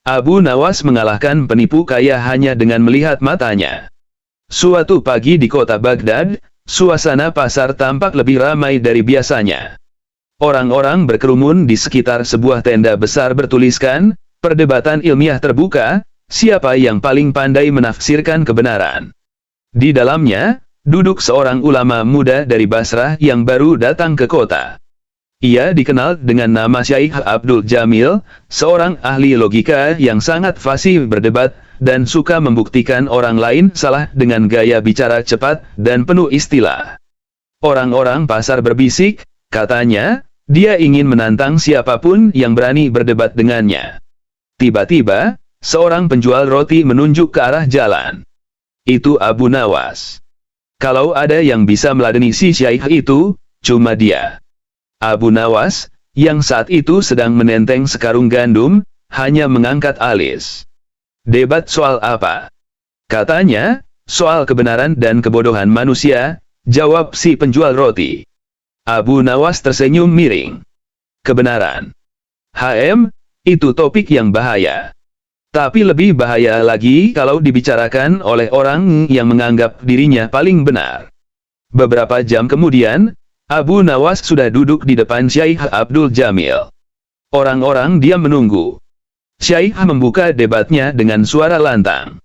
Abu Nawas mengalahkan penipu kaya hanya dengan melihat matanya. Suatu pagi di kota Baghdad, suasana pasar tampak lebih ramai dari biasanya. Orang-orang berkerumun di sekitar sebuah tenda besar bertuliskan, "Perdebatan ilmiah terbuka, siapa yang paling pandai menafsirkan kebenaran?" Di dalamnya, duduk seorang ulama muda dari Basrah yang baru datang ke kota. Ia dikenal dengan nama Syaikh Abdul Jamil, seorang ahli logika yang sangat fasih berdebat, dan suka membuktikan orang lain salah dengan gaya bicara cepat dan penuh istilah. Orang-orang pasar berbisik, katanya, dia ingin menantang siapapun yang berani berdebat dengannya. Tiba-tiba, seorang penjual roti menunjuk ke arah jalan. Itu Abu Nawas. Kalau ada yang bisa meladeni si Syaikh itu, cuma dia. Abu Nawas, yang saat itu sedang menenteng sekarung gandum, hanya mengangkat alis. "Debat soal apa?" Katanya, "Soal kebenaran dan kebodohan manusia," jawab si penjual roti. Abu Nawas tersenyum miring. "Kebenaran. Itu topik yang bahaya. Tapi lebih bahaya lagi kalau dibicarakan oleh orang yang menganggap dirinya paling benar." Beberapa jam kemudian, Abu Nawas sudah duduk di depan Syaikh Abdul Jamil. Orang-orang diam menunggu. Syaikh membuka debatnya dengan suara lantang.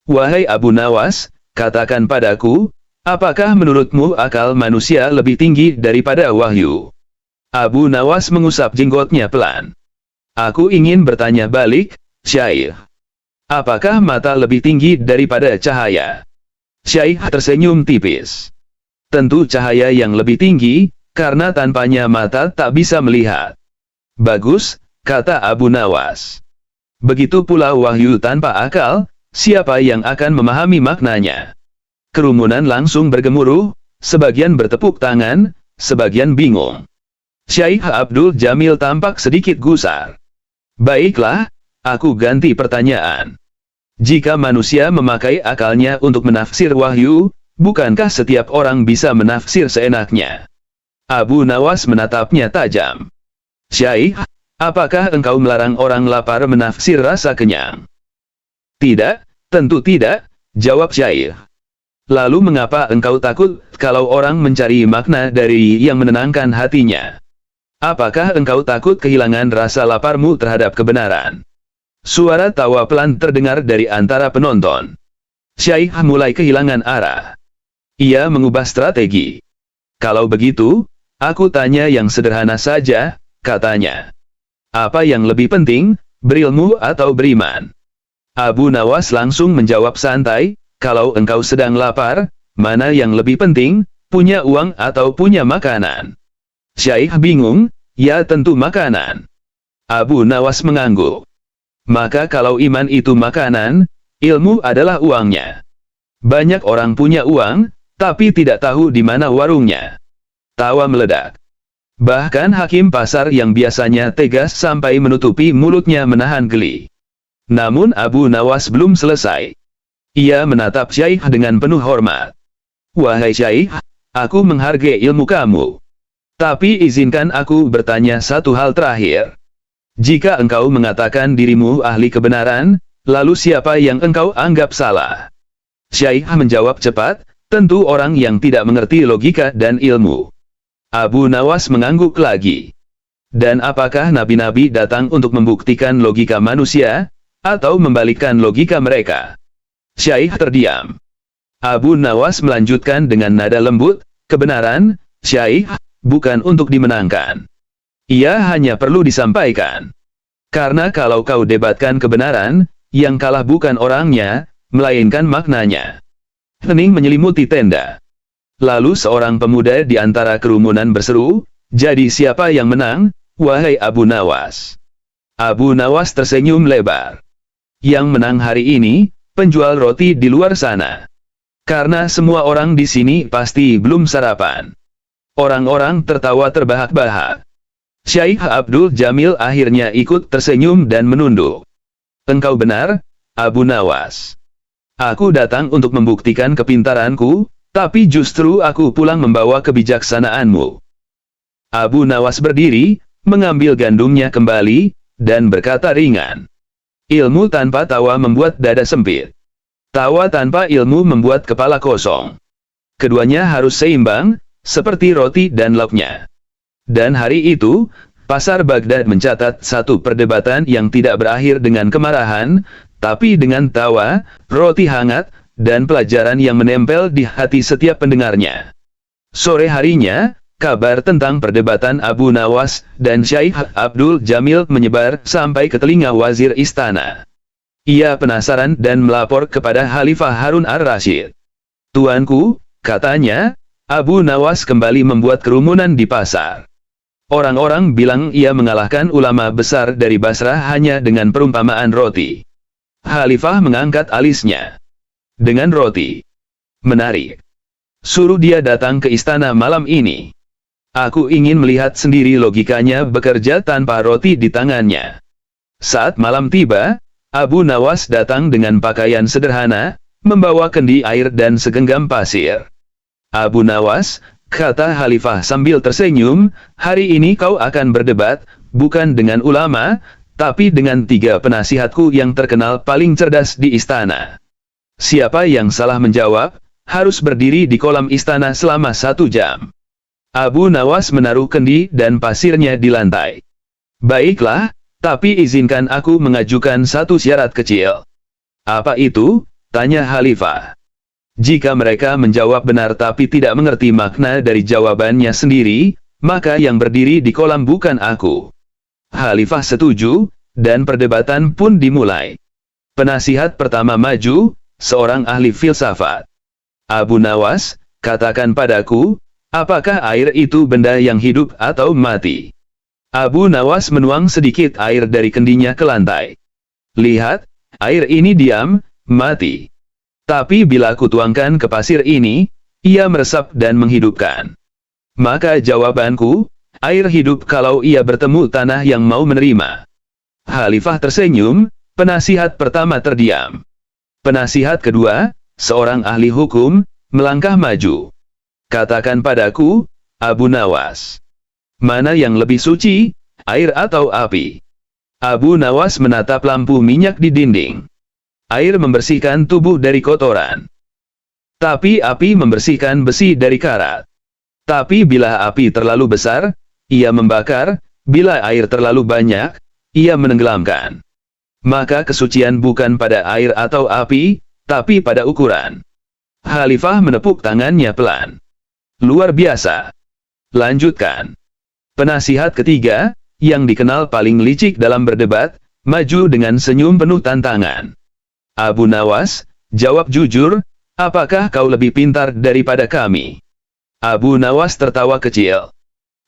"Wahai Abu Nawas, katakan padaku, apakah menurutmu akal manusia lebih tinggi daripada wahyu?" Abu Nawas mengusap jenggotnya pelan. "Aku ingin bertanya balik, Syaikh. Apakah mata lebih tinggi daripada cahaya?" Syaikh tersenyum tipis. "Tentu cahaya yang lebih tinggi, karena tanpanya mata tak bisa melihat." "Bagus," kata Abu Nawas. "Begitu pula wahyu tanpa akal, siapa yang akan memahami maknanya?" Kerumunan langsung bergemuruh, sebagian bertepuk tangan, sebagian bingung. Syaikh Abdul Jamil tampak sedikit gusar. "Baiklah, aku ganti pertanyaan. Jika manusia memakai akalnya untuk menafsir wahyu, bukankah setiap orang bisa menafsir seenaknya?" Abu Nawas menatapnya tajam. "Syaikh, apakah engkau melarang orang lapar menafsir rasa kenyang?" "Tidak, tentu tidak," jawab Syaikh. "Lalu mengapa engkau takut kalau orang mencari makna dari yang menenangkan hatinya? Apakah engkau takut kehilangan rasa laparmu terhadap kebenaran?" Suara tawa pelan terdengar dari antara penonton. Syaikh mulai kehilangan arah. Ia mengubah strategi. "Kalau begitu, aku tanya yang sederhana saja," katanya. "Apa yang lebih penting, berilmu atau beriman?" Abu Nawas langsung menjawab santai, "Kalau engkau sedang lapar, mana yang lebih penting, punya uang atau punya makanan?" Syaikh bingung, "Ya tentu makanan." Abu Nawas mengangguk. "Maka kalau iman itu makanan, ilmu adalah uangnya. Banyak orang punya uang, tapi tidak tahu di mana warungnya." Tawa meledak. Bahkan hakim pasar yang biasanya tegas sampai menutupi mulutnya menahan geli. Namun Abu Nawas belum selesai. Ia menatap Syaikh dengan penuh hormat. "Wahai Syaikh, aku menghargai ilmu kamu. Tapi izinkan aku bertanya satu hal terakhir. Jika engkau mengatakan dirimu ahli kebenaran, lalu siapa yang engkau anggap salah?" Syaikh menjawab cepat, "Tentu orang yang tidak mengerti logika dan ilmu." Abu Nawas mengangguk lagi. "Dan apakah nabi-nabi datang untuk membuktikan logika manusia, atau membalikkan logika mereka?" Syaikh terdiam. Abu Nawas melanjutkan dengan nada lembut, "Kebenaran, Syaikh, bukan untuk dimenangkan. Ia hanya perlu disampaikan. Karena kalau kau debatkan kebenaran, yang kalah bukan orangnya, melainkan maknanya." Hening menyelimuti tenda. Lalu seorang pemuda di antara kerumunan berseru, "Jadi siapa yang menang, wahai Abu Nawas?" Abu Nawas tersenyum lebar. "Yang menang hari ini, penjual roti di luar sana. Karena semua orang di sini pasti belum sarapan." Orang-orang tertawa terbahak-bahak. Syaikh Abdul Jamil akhirnya ikut tersenyum dan menunduk. "Engkau benar, Abu Nawas. Aku datang untuk membuktikan kepintaranku, tapi justru aku pulang membawa kebijaksanaanmu." Abu Nawas berdiri, mengambil gandumnya kembali, dan berkata ringan, Ilmu tanpa tawa membuat dada sempit. Tawa tanpa ilmu membuat kepala kosong. Keduanya harus seimbang, seperti roti dan lauknya. Dan hari itu, pasar Baghdad mencatat satu perdebatan yang tidak berakhir dengan kemarahan, tapi dengan tawa, roti hangat, dan pelajaran yang menempel di hati setiap pendengarnya. Sore harinya, kabar tentang perdebatan Abu Nawas dan Syaikh Abdul Jamil menyebar sampai ke telinga wazir istana. Ia penasaran dan melapor kepada Khalifah Harun ar-Rasyid. "Tuanku," katanya, "Abu Nawas kembali membuat kerumunan di pasar. Orang-orang bilang ia mengalahkan ulama besar dari Basrah hanya dengan perumpamaan roti." Khalifah mengangkat alisnya. "Dengan roti? Menarik. Suruh dia datang ke istana malam ini. Aku ingin melihat sendiri logikanya bekerja tanpa roti di tangannya." Saat malam tiba, Abu Nawas datang dengan pakaian sederhana, membawa kendi air dan segenggam pasir. "Abu Nawas," kata Khalifah sambil tersenyum, "hari ini kau akan berdebat, bukan dengan ulama, tapi dengan 3 penasihatku yang terkenal paling cerdas di istana. Siapa yang salah menjawab, harus berdiri di kolam istana selama 1 jam." Abu Nawas menaruh kendi dan pasirnya di lantai. "Baiklah, tapi izinkan aku mengajukan satu syarat kecil." "Apa itu?" tanya Khalifah. "Jika mereka menjawab benar tapi tidak mengerti makna dari jawabannya sendiri, maka yang berdiri di kolam bukan aku." Khalifah setuju, dan perdebatan pun dimulai. Penasihat pertama maju, seorang ahli filsafat. "Abu Nawas, katakan padaku, apakah air itu benda yang hidup atau mati?" Abu Nawas menuang sedikit air dari kendinya ke lantai. "Lihat, air ini diam, mati. Tapi bila aku tuangkan ke pasir ini, ia meresap dan menghidupkan. Maka jawabanku, air hidup kalau ia bertemu tanah yang mau menerima." Khalifah tersenyum, penasihat pertama terdiam. Penasihat kedua, seorang ahli hukum, melangkah maju. "Katakan padaku, Abu Nawas, mana yang lebih suci, air atau api?" Abu Nawas menatap lampu minyak di dinding. "Air membersihkan tubuh dari kotoran. Tapi api membersihkan besi dari karat. Tapi bila api terlalu besar, ia membakar, bila air terlalu banyak, ia menenggelamkan. Maka kesucian bukan pada air atau api, tapi pada ukuran." Khalifah menepuk tangannya pelan. "Luar biasa. Lanjutkan." Penasihat ketiga, yang dikenal paling licik dalam berdebat, maju dengan senyum penuh tantangan. "Abu Nawas, jawab jujur, apakah kau lebih pintar daripada kami?" Abu Nawas tertawa kecil.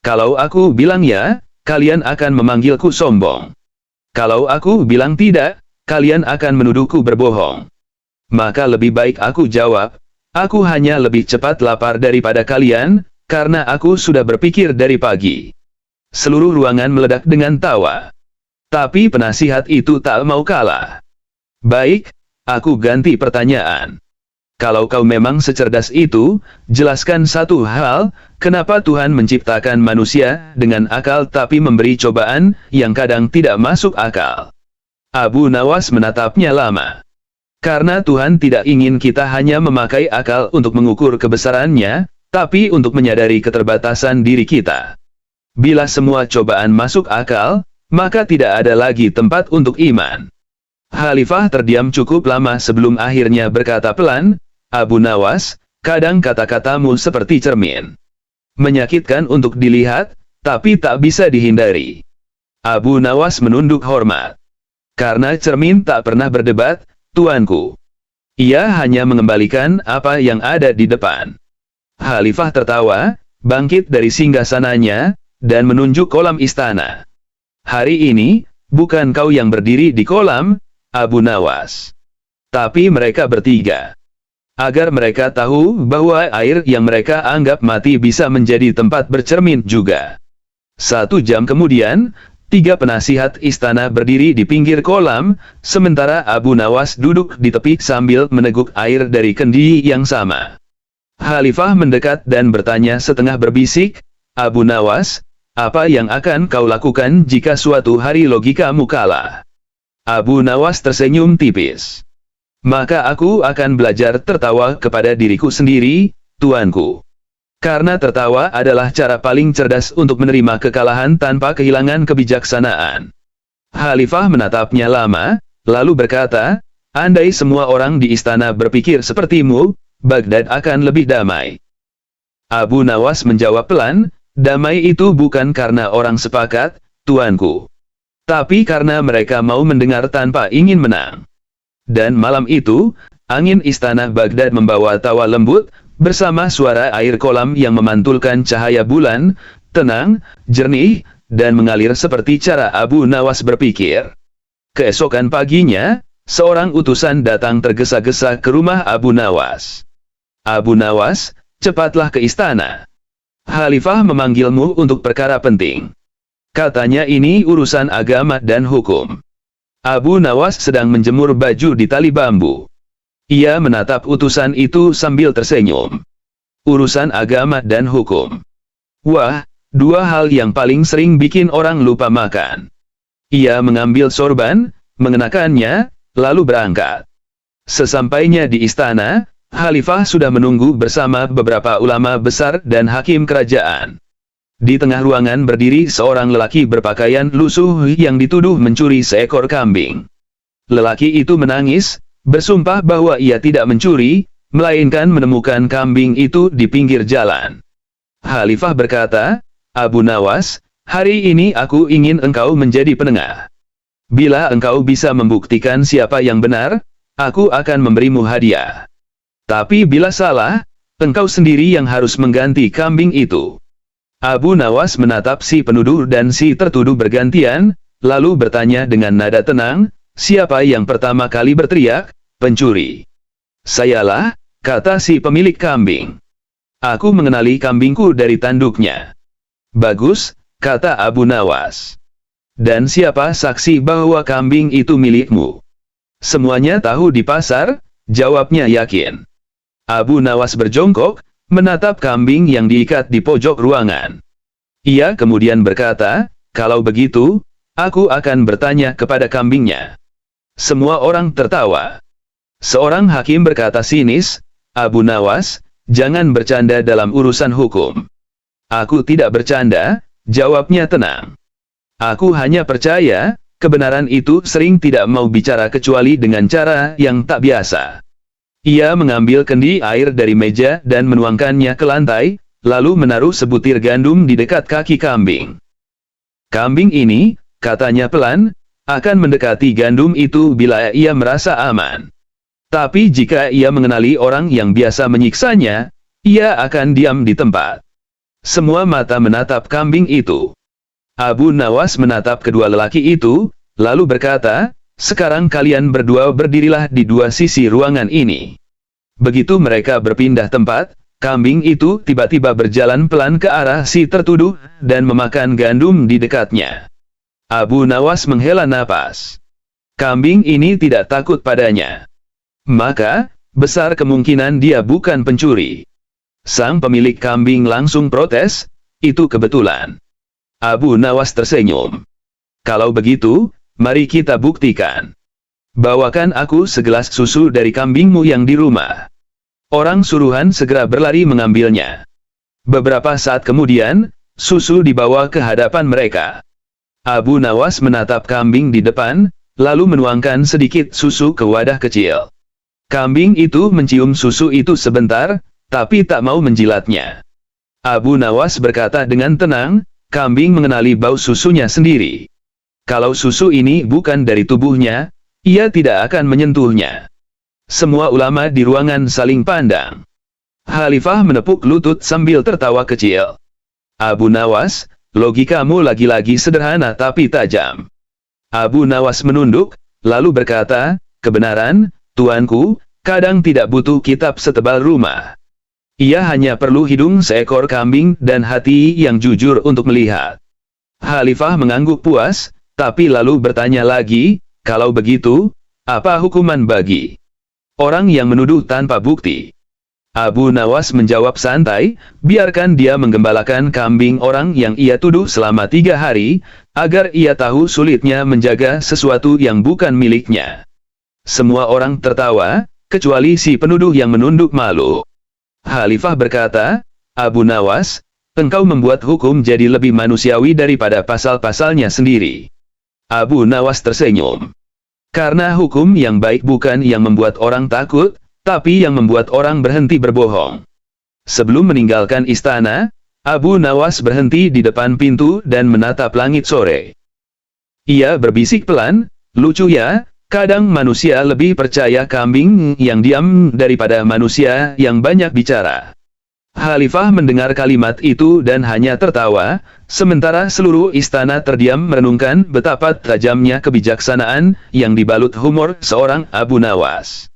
"Kalau aku bilang ya, kalian akan memanggilku sombong. Kalau aku bilang tidak, kalian akan menuduhku berbohong. Maka lebih baik aku jawab, aku hanya lebih cepat lapar daripada kalian, karena aku sudah berpikir dari pagi." Seluruh ruangan meledak dengan tawa. Tapi penasihat itu tak mau kalah. "Baik, aku ganti pertanyaan. Kalau kau memang secerdas itu, jelaskan satu hal, kenapa Tuhan menciptakan manusia dengan akal tapi memberi cobaan yang kadang tidak masuk akal?" Abu Nawas menatapnya lama. "Karena Tuhan tidak ingin kita hanya memakai akal untuk mengukur kebesarannya, tapi untuk menyadari keterbatasan diri kita. Bila semua cobaan masuk akal, maka tidak ada lagi tempat untuk iman." Khalifah terdiam cukup lama sebelum akhirnya berkata pelan, "Abu Nawas, kadang kata-katamu seperti cermin. Menyakitkan untuk dilihat, tapi tak bisa dihindari." Abu Nawas menunduk hormat. "Karena cermin tak pernah berdebat, tuanku. Ia hanya mengembalikan apa yang ada di depan." Khalifah tertawa, bangkit dari singgasananya, dan menunjuk kolam istana. "Hari ini, bukan kau yang berdiri di kolam, Abu Nawas. Tapi mereka bertiga. Agar mereka tahu bahwa air yang mereka anggap mati bisa menjadi tempat bercermin juga." 1 jam kemudian, 3 penasihat istana berdiri di pinggir kolam, sementara Abu Nawas duduk di tepi sambil meneguk air dari kendi yang sama. Khalifah mendekat dan bertanya setengah berbisik, "Abu Nawas, apa yang akan kau lakukan jika suatu hari logikamu kalah?" Abu Nawas tersenyum tipis. Maka aku akan belajar tertawa kepada diriku sendiri, tuanku. Karena tertawa adalah cara paling cerdas untuk menerima kekalahan tanpa kehilangan kebijaksanaan. Khalifah menatapnya lama, lalu berkata, andai semua orang di istana berpikir sepertimu, Baghdad akan lebih damai. Abu Nawas menjawab pelan, damai itu bukan karena orang sepakat, tuanku. Tapi karena mereka mau mendengar tanpa ingin menang. Dan malam itu, angin istana Baghdad membawa tawa lembut, bersama suara air kolam yang memantulkan cahaya bulan, tenang, jernih, dan mengalir seperti cara Abu Nawas berpikir. Keesokan paginya, seorang utusan datang tergesa-gesa ke rumah Abu Nawas. Abu Nawas, cepatlah ke istana. Khalifah memanggilmu untuk perkara penting. Katanya ini urusan agama dan hukum. Abu Nawas sedang menjemur baju di tali bambu. Ia menatap utusan itu sambil tersenyum. Urusan agama dan hukum. Wah, dua hal yang paling sering bikin orang lupa makan. Ia mengambil sorban, mengenakannya, lalu berangkat. Sesampainya di istana, Khalifah sudah menunggu bersama beberapa ulama besar dan hakim kerajaan. Di tengah ruangan berdiri seorang lelaki berpakaian lusuh yang dituduh mencuri seekor kambing. Lelaki itu menangis, bersumpah bahwa ia tidak mencuri, melainkan menemukan kambing itu di pinggir jalan. Khalifah berkata, Abu Nawas, hari ini aku ingin engkau menjadi penengah. Bila engkau bisa membuktikan siapa yang benar, aku akan memberimu hadiah. Tapi bila salah, engkau sendiri yang harus mengganti kambing itu. Abu Nawas menatap si penuduh dan si tertuduh bergantian, lalu bertanya dengan nada tenang, siapa yang pertama kali berteriak, pencuri? Sayalah, kata si pemilik kambing. Aku mengenali kambingku dari tanduknya. Bagus, kata Abu Nawas. Dan siapa saksi bahwa kambing itu milikmu? Semuanya tahu di pasar, jawabnya yakin. Abu Nawas berjongkok, menatap kambing yang diikat di pojok ruangan. Ia kemudian berkata, kalau begitu, aku akan bertanya kepada kambingnya. Semua orang tertawa. Seorang hakim berkata sinis, Abu Nawas, jangan bercanda dalam urusan hukum. Aku tidak bercanda, jawabnya tenang. Aku hanya percaya, kebenaran itu sering tidak mau bicara kecuali dengan cara yang tak biasa. Ia mengambil kendi air dari meja dan menuangkannya ke lantai, lalu menaruh sebutir gandum di dekat kaki kambing. Kambing ini, katanya pelan, akan mendekati gandum itu bila ia merasa aman. Tapi jika ia mengenali orang yang biasa menyiksanya, ia akan diam di tempat. Semua mata menatap kambing itu. Abu Nawas menatap kedua lelaki itu, lalu berkata, sekarang kalian berdua berdirilah di dua sisi ruangan ini. Begitu mereka berpindah tempat, kambing itu tiba-tiba berjalan pelan ke arah si tertuduh, dan memakan gandum di dekatnya. Abu Nawas menghela napas. Kambing ini tidak takut padanya. Maka, besar kemungkinan dia bukan pencuri. Sang pemilik kambing langsung protes, itu kebetulan. Abu Nawas tersenyum. Kalau begitu, mari kita buktikan. Bawakan aku segelas susu dari kambingmu yang di rumah. Orang suruhan segera berlari mengambilnya. Beberapa saat kemudian, susu dibawa ke hadapan mereka. Abu Nawas menatap kambing di depan, lalu menuangkan sedikit susu ke wadah kecil. Kambing itu mencium susu itu sebentar, tapi tak mau menjilatnya. Abu Nawas berkata dengan tenang, kambing mengenali bau susunya sendiri. Kalau susu ini bukan dari tubuhnya, ia tidak akan menyentuhnya. Semua ulama di ruangan saling pandang. Khalifah menepuk lutut sambil tertawa kecil. Abu Nawas, logikamu lagi-lagi sederhana tapi tajam. Abu Nawas menunduk, lalu berkata, kebenaran, tuanku, kadang tidak butuh kitab setebal rumah. Ia hanya perlu hidung seekor kambing dan hati yang jujur untuk melihat. Khalifah mengangguk puas, tapi lalu bertanya lagi, kalau begitu, apa hukuman bagi orang yang menuduh tanpa bukti? Abu Nawas menjawab santai, biarkan dia menggembalakan kambing orang yang ia tuduh selama 3 hari, agar ia tahu sulitnya menjaga sesuatu yang bukan miliknya. Semua orang tertawa, kecuali si penuduh yang menunduk malu. Khalifah berkata, Abu Nawas, engkau membuat hukum jadi lebih manusiawi daripada pasal-pasalnya sendiri. Abu Nawas tersenyum. Karena hukum yang baik bukan yang membuat orang takut, tapi yang membuat orang berhenti berbohong. Sebelum meninggalkan istana, Abu Nawas berhenti di depan pintu dan menatap langit sore. Ia berbisik pelan, lucu ya, kadang manusia lebih percaya kambing yang diam daripada manusia yang banyak bicara. Khalifah mendengar kalimat itu dan hanya tertawa, sementara seluruh istana terdiam merenungkan betapa tajamnya kebijaksanaan yang dibalut humor seorang Abu Nawas.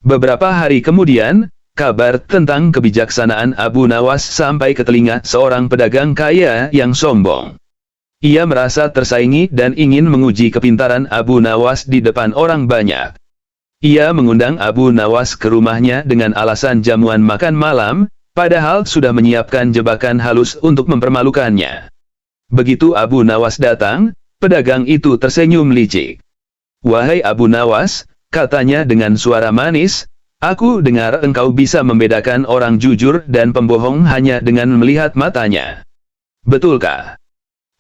Beberapa hari kemudian, kabar tentang kebijaksanaan Abu Nawas sampai ke telinga seorang pedagang kaya yang sombong. Ia merasa tersaingi dan ingin menguji kepintaran Abu Nawas di depan orang banyak. Ia mengundang Abu Nawas ke rumahnya dengan alasan jamuan makan malam, padahal sudah menyiapkan jebakan halus untuk mempermalukannya. Begitu Abu Nawas datang, pedagang itu tersenyum licik. "Wahai Abu Nawas," katanya dengan suara manis, "aku dengar engkau bisa membedakan orang jujur dan pembohong hanya dengan melihat matanya. Betulkah?"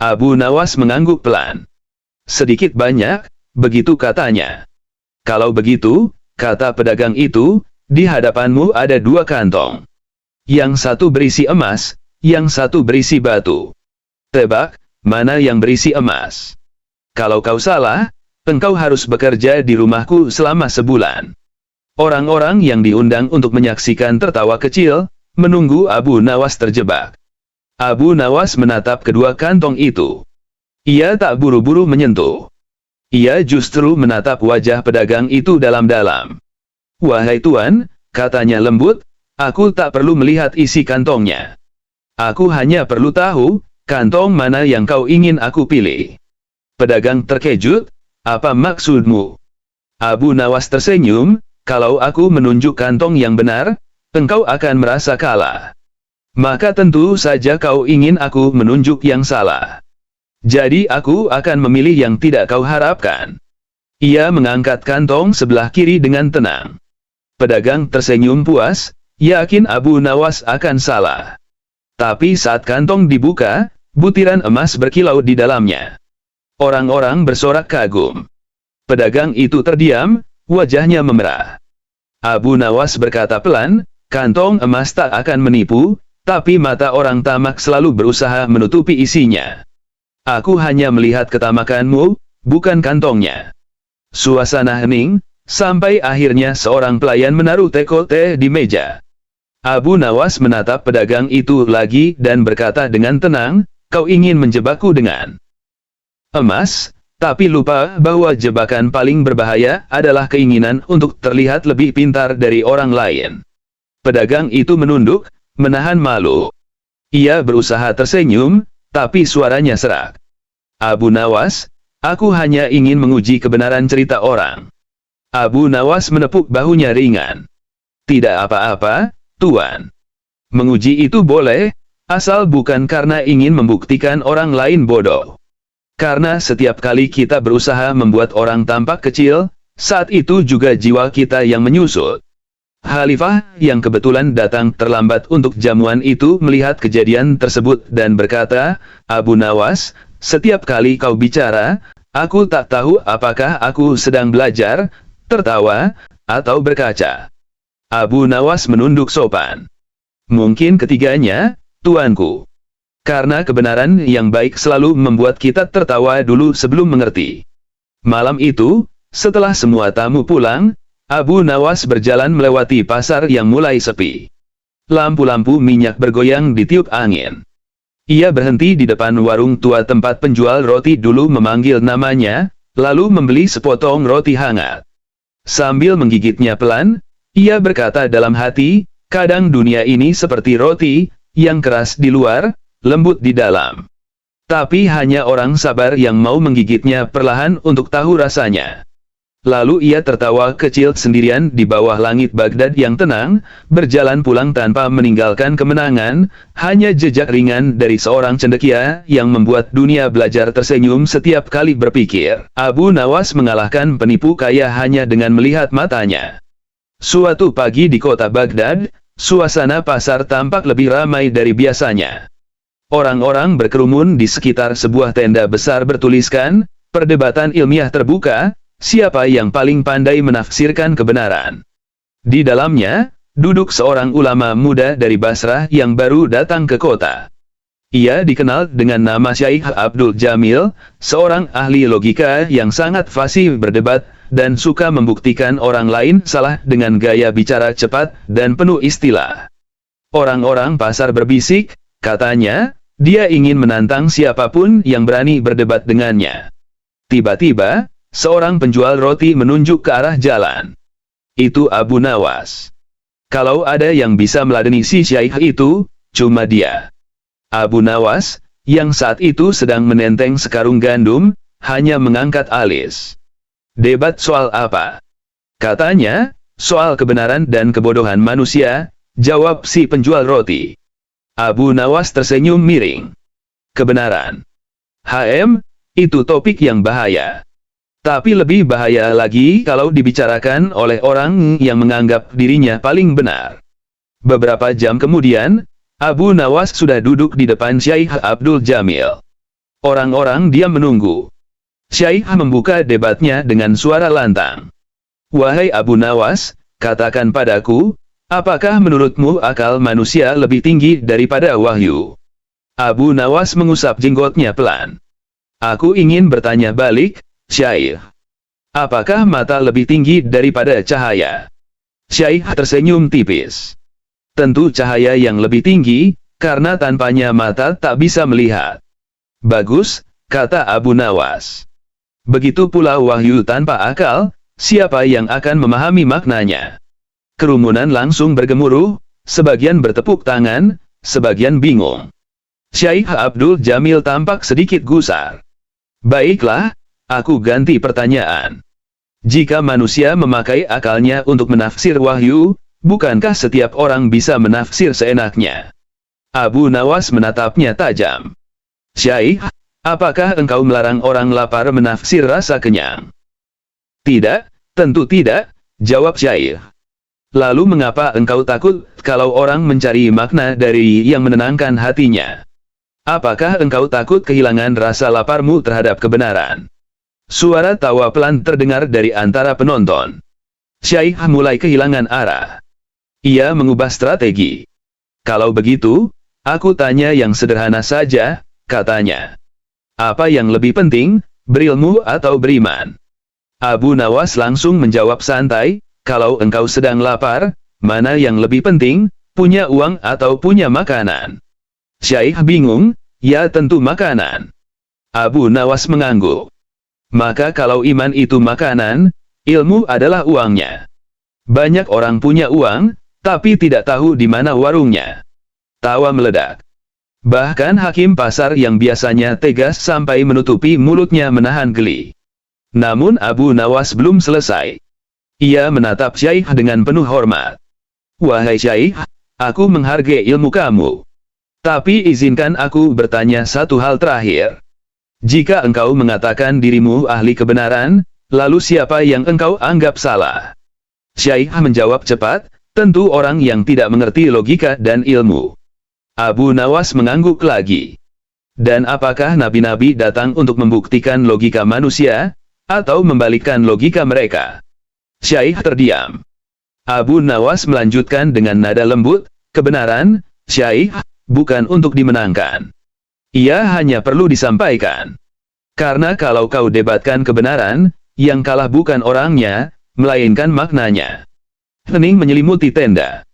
Abu Nawas mengangguk pelan. "Sedikit banyak," begitu katanya. "Kalau begitu," kata pedagang itu, "di hadapanmu ada 2 kantong. Yang satu berisi emas, yang satu berisi batu. Tebak, mana yang berisi emas? Kalau kau salah, engkau harus bekerja di rumahku selama sebulan." Orang-orang yang diundang untuk menyaksikan tertawa kecil, menunggu Abu Nawas terjebak. Abu Nawas menatap kedua kantong itu. Ia tak buru-buru menyentuh. Ia justru menatap wajah pedagang itu dalam-dalam. "Wahai tuan," katanya lembut, "aku tak perlu melihat isi kantongnya. Aku hanya perlu tahu, kantong mana yang kau ingin aku pilih." Pedagang terkejut, "Apa maksudmu?" Abu Nawas tersenyum, "Kalau aku menunjuk kantong yang benar, engkau akan merasa kalah. Maka tentu saja kau ingin aku menunjuk yang salah. Jadi aku akan memilih yang tidak kau harapkan." Ia mengangkat kantong sebelah kiri dengan tenang. Pedagang tersenyum puas, yakin Abu Nawas akan salah. Tapi saat kantong dibuka, butiran emas berkilau di dalamnya. Orang-orang bersorak kagum. Pedagang itu terdiam, wajahnya memerah. Abu Nawas berkata pelan, "Kantong emas tak akan menipu, tapi mata orang tamak selalu berusaha menutupi isinya. Aku hanya melihat ketamakanmu, bukan kantongnya." Suasana hening, sampai akhirnya seorang pelayan menaruh teko teh di meja. Abu Nawas menatap pedagang itu lagi dan berkata dengan tenang, "Kau ingin menjebakku dengan emas, tapi lupa bahwa jebakan paling berbahaya adalah keinginan untuk terlihat lebih pintar dari orang lain." Pedagang itu menunduk, menahan malu. Ia berusaha tersenyum, tapi suaranya serak. "Abu Nawas, aku hanya ingin menguji kebenaran cerita orang." Abu Nawas menepuk bahunya ringan. "Tidak apa-apa, tuan. Menguji itu boleh, asal bukan karena ingin membuktikan orang lain bodoh. Karena setiap kali kita berusaha membuat orang tampak kecil, saat itu juga jiwa kita yang menyusut." Khalifah, yang kebetulan datang terlambat untuk jamuan itu, melihat kejadian tersebut dan berkata, "Abu Nawas, setiap kali kau bicara, aku tak tahu apakah aku sedang belajar, tertawa, atau berkaca." Abu Nawas menunduk sopan. "Mungkin ketiganya, tuanku. Karena kebenaran yang baik selalu membuat kita tertawa dulu sebelum mengerti." Malam itu, setelah semua tamu pulang, Abu Nawas berjalan melewati pasar yang mulai sepi. Lampu-lampu minyak bergoyang ditiup angin. Ia berhenti di depan warung tua tempat penjual roti dulu memanggil namanya, lalu membeli sepotong roti hangat. Sambil menggigitnya pelan, ia berkata dalam hati, "Kadang dunia ini seperti roti, yang keras di luar, lembut di dalam. Tapi hanya orang sabar yang mau menggigitnya perlahan untuk tahu rasanya." Lalu ia tertawa kecil sendirian di bawah langit Baghdad yang tenang, berjalan pulang tanpa meninggalkan kemenangan, hanya jejak ringan dari seorang cendekia yang membuat dunia belajar tersenyum setiap kali berpikir. Abu Nawas mengalahkan penipu kaya hanya dengan melihat matanya. Suatu pagi di kota Baghdad, suasana pasar tampak lebih ramai dari biasanya. Orang-orang berkerumun di sekitar sebuah tenda besar bertuliskan, "Perdebatan ilmiah terbuka, siapa yang paling pandai menafsirkan kebenaran?" Di dalamnya, duduk seorang ulama muda dari Basrah yang baru datang ke kota. Ia dikenal dengan nama Syaikh Abdul Jamil, seorang ahli logika yang sangat fasih berdebat, dan suka membuktikan orang lain salah dengan gaya bicara cepat dan penuh istilah. Orang-orang pasar berbisik, katanya, dia ingin menantang siapapun yang berani berdebat dengannya. Tiba-tiba, seorang penjual roti menunjuk ke arah jalan. Itu Abu Nawas. Kalau ada yang bisa meladeni si syaikh itu, cuma dia. Abu Nawas, yang saat itu sedang menenteng sekarung gandum, hanya mengangkat alis. "Debat soal apa?" Katanya, "Soal kebenaran dan kebodohan manusia," jawab si penjual roti. Abu Nawas tersenyum miring. "Kebenaran. Itu topik yang bahaya. Tapi lebih bahaya lagi kalau dibicarakan oleh orang yang menganggap dirinya paling benar." Beberapa jam kemudian, Abu Nawas sudah duduk di depan Syaikh Abdul Jamil. Orang-orang diam menunggu. Syaikh membuka debatnya dengan suara lantang. "Wahai Abu Nawas, katakan padaku, apakah menurutmu akal manusia lebih tinggi daripada wahyu?" Abu Nawas mengusap jenggotnya pelan. "Aku ingin bertanya balik, Syaikh. Apakah mata lebih tinggi daripada cahaya?" Syaikh tersenyum tipis. "Tentu cahaya yang lebih tinggi, karena tanpanya mata tak bisa melihat." "Bagus," kata Abu Nawas. "Begitu pula wahyu tanpa akal, siapa yang akan memahami maknanya?" Kerumunan langsung bergemuruh, sebagian bertepuk tangan, sebagian bingung. Syaikh Abdul Jamil tampak sedikit gusar. "Baiklah, aku ganti pertanyaan. Jika manusia memakai akalnya untuk menafsir wahyu, bukankah setiap orang bisa menafsir seenaknya?" Abu Nawas menatapnya tajam. "Syaikh, apakah engkau melarang orang lapar menafsir rasa kenyang?" "Tidak, tentu tidak," jawab Syaikh. "Lalu mengapa engkau takut kalau orang mencari makna dari yang menenangkan hatinya? Apakah engkau takut kehilangan rasa laparmu terhadap kebenaran?" Suara tawa pelan terdengar dari antara penonton. Syaikh mulai kehilangan arah. Ia mengubah strategi. "Kalau begitu, aku tanya yang sederhana saja," katanya. "Apa yang lebih penting, berilmu atau beriman?" Abu Nawas langsung menjawab santai, "Kalau engkau sedang lapar, mana yang lebih penting, punya uang atau punya makanan?" Syaikh bingung, "Ya tentu makanan." Abu Nawas mengangguk. "Maka kalau iman itu makanan, ilmu adalah uangnya. Banyak orang punya uang, tapi tidak tahu di mana warungnya." Tawa meledak. Bahkan hakim pasar yang biasanya tegas sampai menutupi mulutnya menahan geli. Namun Abu Nawas belum selesai. Ia menatap Syaikh dengan penuh hormat. "Wahai Syaikh, aku menghargai ilmu kamu. Tapi izinkan aku bertanya satu hal terakhir. Jika engkau mengatakan dirimu ahli kebenaran, lalu siapa yang engkau anggap salah?" Syaikh menjawab cepat, "Tentu orang yang tidak mengerti logika dan ilmu." Abu Nawas mengangguk lagi. "Dan apakah nabi-nabi datang untuk membuktikan logika manusia, atau membalikkan logika mereka?" Syaikh terdiam. Abu Nawas melanjutkan dengan nada lembut, "Kebenaran, Syaikh, bukan untuk dimenangkan. Ia hanya perlu disampaikan. Karena kalau kau debatkan kebenaran, yang kalah bukan orangnya, melainkan maknanya." Hening menyelimuti tenda.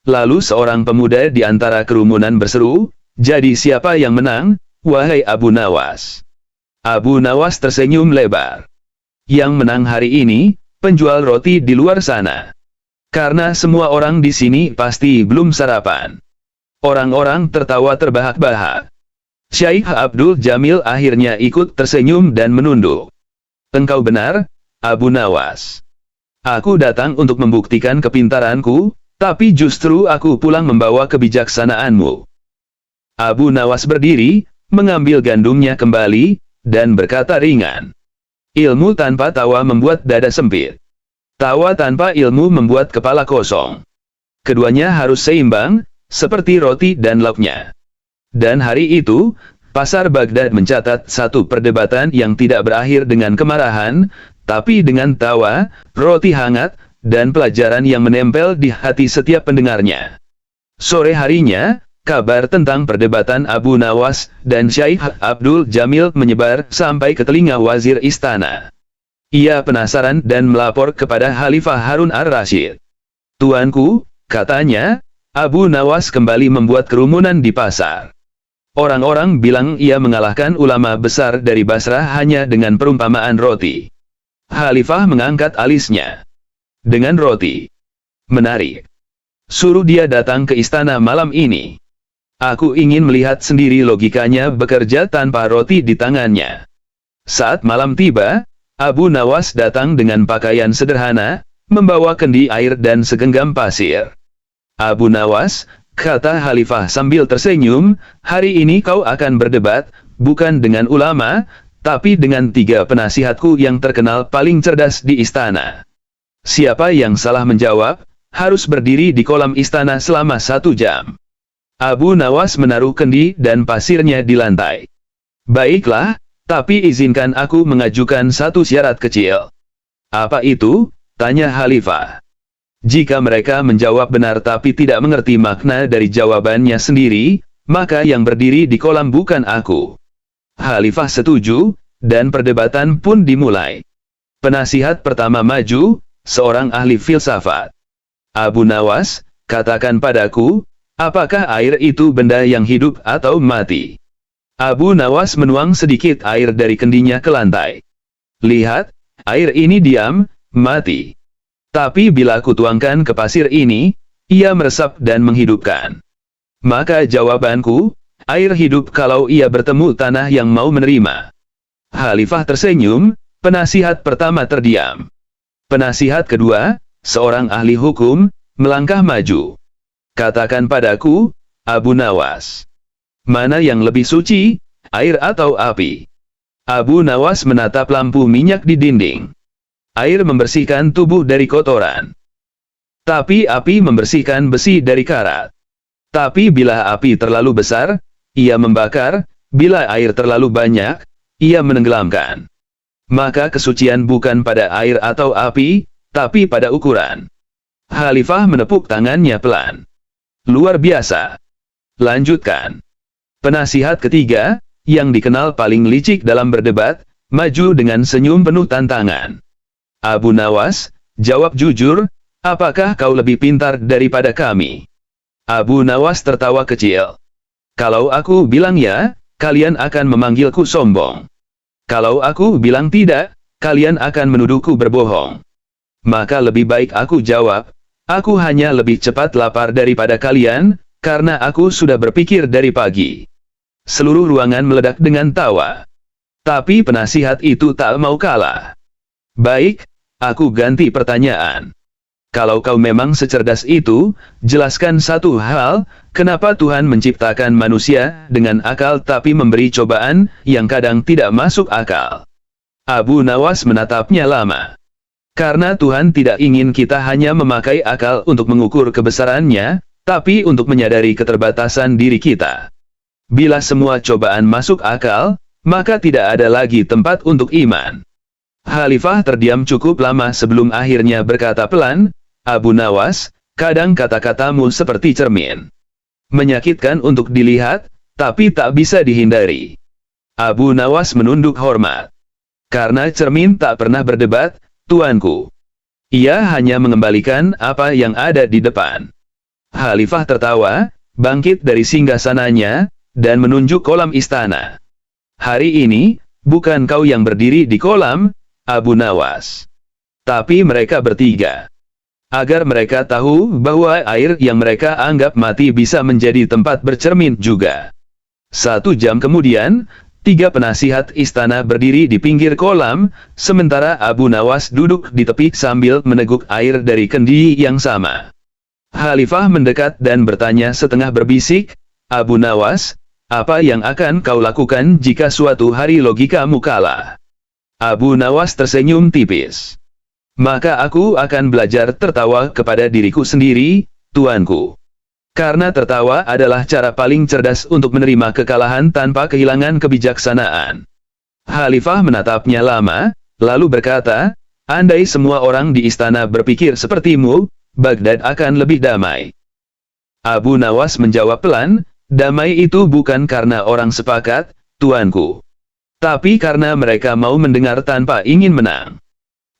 Lalu seorang pemuda di antara kerumunan berseru, "Jadi siapa yang menang, wahai Abu Nawas?" Abu Nawas tersenyum lebar. "Yang menang hari ini, penjual roti di luar sana. Karena semua orang di sini pasti belum sarapan." Orang-orang tertawa terbahak-bahak. Syaikh Abdul Jamil akhirnya ikut tersenyum dan menunduk. "Engkau benar, Abu Nawas. Aku datang untuk membuktikan kepintaranku, tapi justru aku pulang membawa kebijaksanaanmu. Abu Nawas berdiri, mengambil gandumnya kembali, dan berkata ringan. Ilmu tanpa tawa membuat dada sempit. Tawa tanpa ilmu membuat kepala kosong. Keduanya harus seimbang, seperti roti dan lauknya. Dan hari itu, pasar Baghdad mencatat satu perdebatan yang tidak berakhir dengan kemarahan, tapi dengan tawa, roti hangat, dan pelajaran yang menempel di hati setiap pendengarnya. Sore harinya, kabar tentang perdebatan Abu Nawas dan Syekh Abdul Jamil menyebar sampai ke telinga wazir istana. Ia penasaran dan melapor kepada Khalifah Harun ar-Rasyid. Tuanku, katanya, Abu Nawas kembali membuat kerumunan di pasar. Orang-orang bilang ia mengalahkan ulama besar dari Basrah hanya dengan perumpamaan roti. Khalifah mengangkat alisnya. Dengan roti. Menarik. Suruh dia datang ke istana malam ini. Aku ingin melihat sendiri logikanya bekerja tanpa roti di tangannya. Saat malam tiba, Abu Nawas datang dengan pakaian sederhana, membawa kendi air dan segenggam pasir. Abu Nawas, kata Khalifah sambil tersenyum, hari ini kau akan berdebat, bukan dengan ulama, tapi dengan 3 penasihatku yang terkenal paling cerdas di istana. Siapa yang salah menjawab, harus berdiri di kolam istana selama 1 jam. Abu Nawas menaruh kendi dan pasirnya di lantai. Baiklah, tapi izinkan aku mengajukan satu syarat kecil. Apa itu? Tanya Khalifah. Jika mereka menjawab benar tapi tidak mengerti makna dari jawabannya sendiri, maka yang berdiri di kolam bukan aku. Khalifah setuju, dan perdebatan pun dimulai. Penasihat pertama maju, seorang ahli filsafat. Abu Nawas, katakan padaku, apakah air itu benda yang hidup atau mati? Abu Nawas menuang sedikit air dari kendinya ke lantai. Lihat, air ini diam, mati. Tapi bila aku tuangkan ke pasir ini, ia meresap dan menghidupkan. Maka jawabanku, air hidup kalau ia bertemu tanah yang mau menerima. Khalifah tersenyum, penasihat pertama terdiam. Penasihat kedua, seorang ahli hukum, melangkah maju. Katakan padaku, Abu Nawas. Mana yang lebih suci, air atau api? Abu Nawas menatap lampu minyak di dinding. Air membersihkan tubuh dari kotoran. Tapi api membersihkan besi dari karat. Tapi bila api terlalu besar, ia membakar, bila air terlalu banyak, ia menenggelamkan. Maka kesucian bukan pada air atau api, tapi pada ukuran. Khalifah menepuk tangannya pelan. Luar biasa. Lanjutkan. Penasihat ketiga, yang dikenal paling licik dalam berdebat, maju dengan senyum penuh tantangan. Abu Nawas, jawab jujur, apakah kau lebih pintar daripada kami? Abu Nawas tertawa kecil. Kalau aku bilang ya, kalian akan memanggilku sombong. Kalau aku bilang tidak, kalian akan menuduhku berbohong. Maka lebih baik aku jawab, aku hanya lebih cepat lapar daripada kalian, karena aku sudah berpikir dari pagi. Seluruh ruangan meledak dengan tawa. Tapi penasihat itu tak mau kalah. Baik, aku ganti pertanyaan. Kalau kau memang secerdas itu, jelaskan satu hal, kenapa Tuhan menciptakan manusia dengan akal tapi memberi cobaan yang kadang tidak masuk akal. Abu Nawas menatapnya lama. Karena Tuhan tidak ingin kita hanya memakai akal untuk mengukur kebesarannya, tapi untuk menyadari keterbatasan diri kita. Bila semua cobaan masuk akal, maka tidak ada lagi tempat untuk iman. Khalifah terdiam cukup lama sebelum akhirnya berkata pelan, Abu Nawas, kadang kata-katamu seperti cermin. Menyakitkan untuk dilihat, tapi tak bisa dihindari. Abu Nawas menunduk hormat. Karena cermin tak pernah berdebat, tuanku. Ia hanya mengembalikan apa yang ada di depan. Khalifah tertawa, bangkit dari singgasananya, dan menunjuk kolam istana. Hari ini, bukan kau yang berdiri di kolam, Abu Nawas. Tapi mereka bertiga. Agar mereka tahu bahwa air yang mereka anggap mati bisa menjadi tempat bercermin juga. 1 jam kemudian, 3 penasihat istana berdiri di pinggir kolam, sementara Abu Nawas duduk di tepi sambil meneguk air dari kendi yang sama. Khalifah mendekat dan bertanya setengah berbisik, "Abu Nawas, apa yang akan kau lakukan jika suatu hari logikamu kalah?" Abu Nawas tersenyum tipis. "Maka aku akan belajar tertawa kepada diriku sendiri, tuanku. Karena tertawa adalah cara paling cerdas untuk menerima kekalahan tanpa kehilangan kebijaksanaan." Khalifah menatapnya lama, lalu berkata, "Andai semua orang di istana berpikir sepertimu, Baghdad akan lebih damai." Abu Nawas menjawab pelan, "Damai itu bukan karena orang sepakat, tuanku. Tapi karena mereka mau mendengar tanpa ingin menang."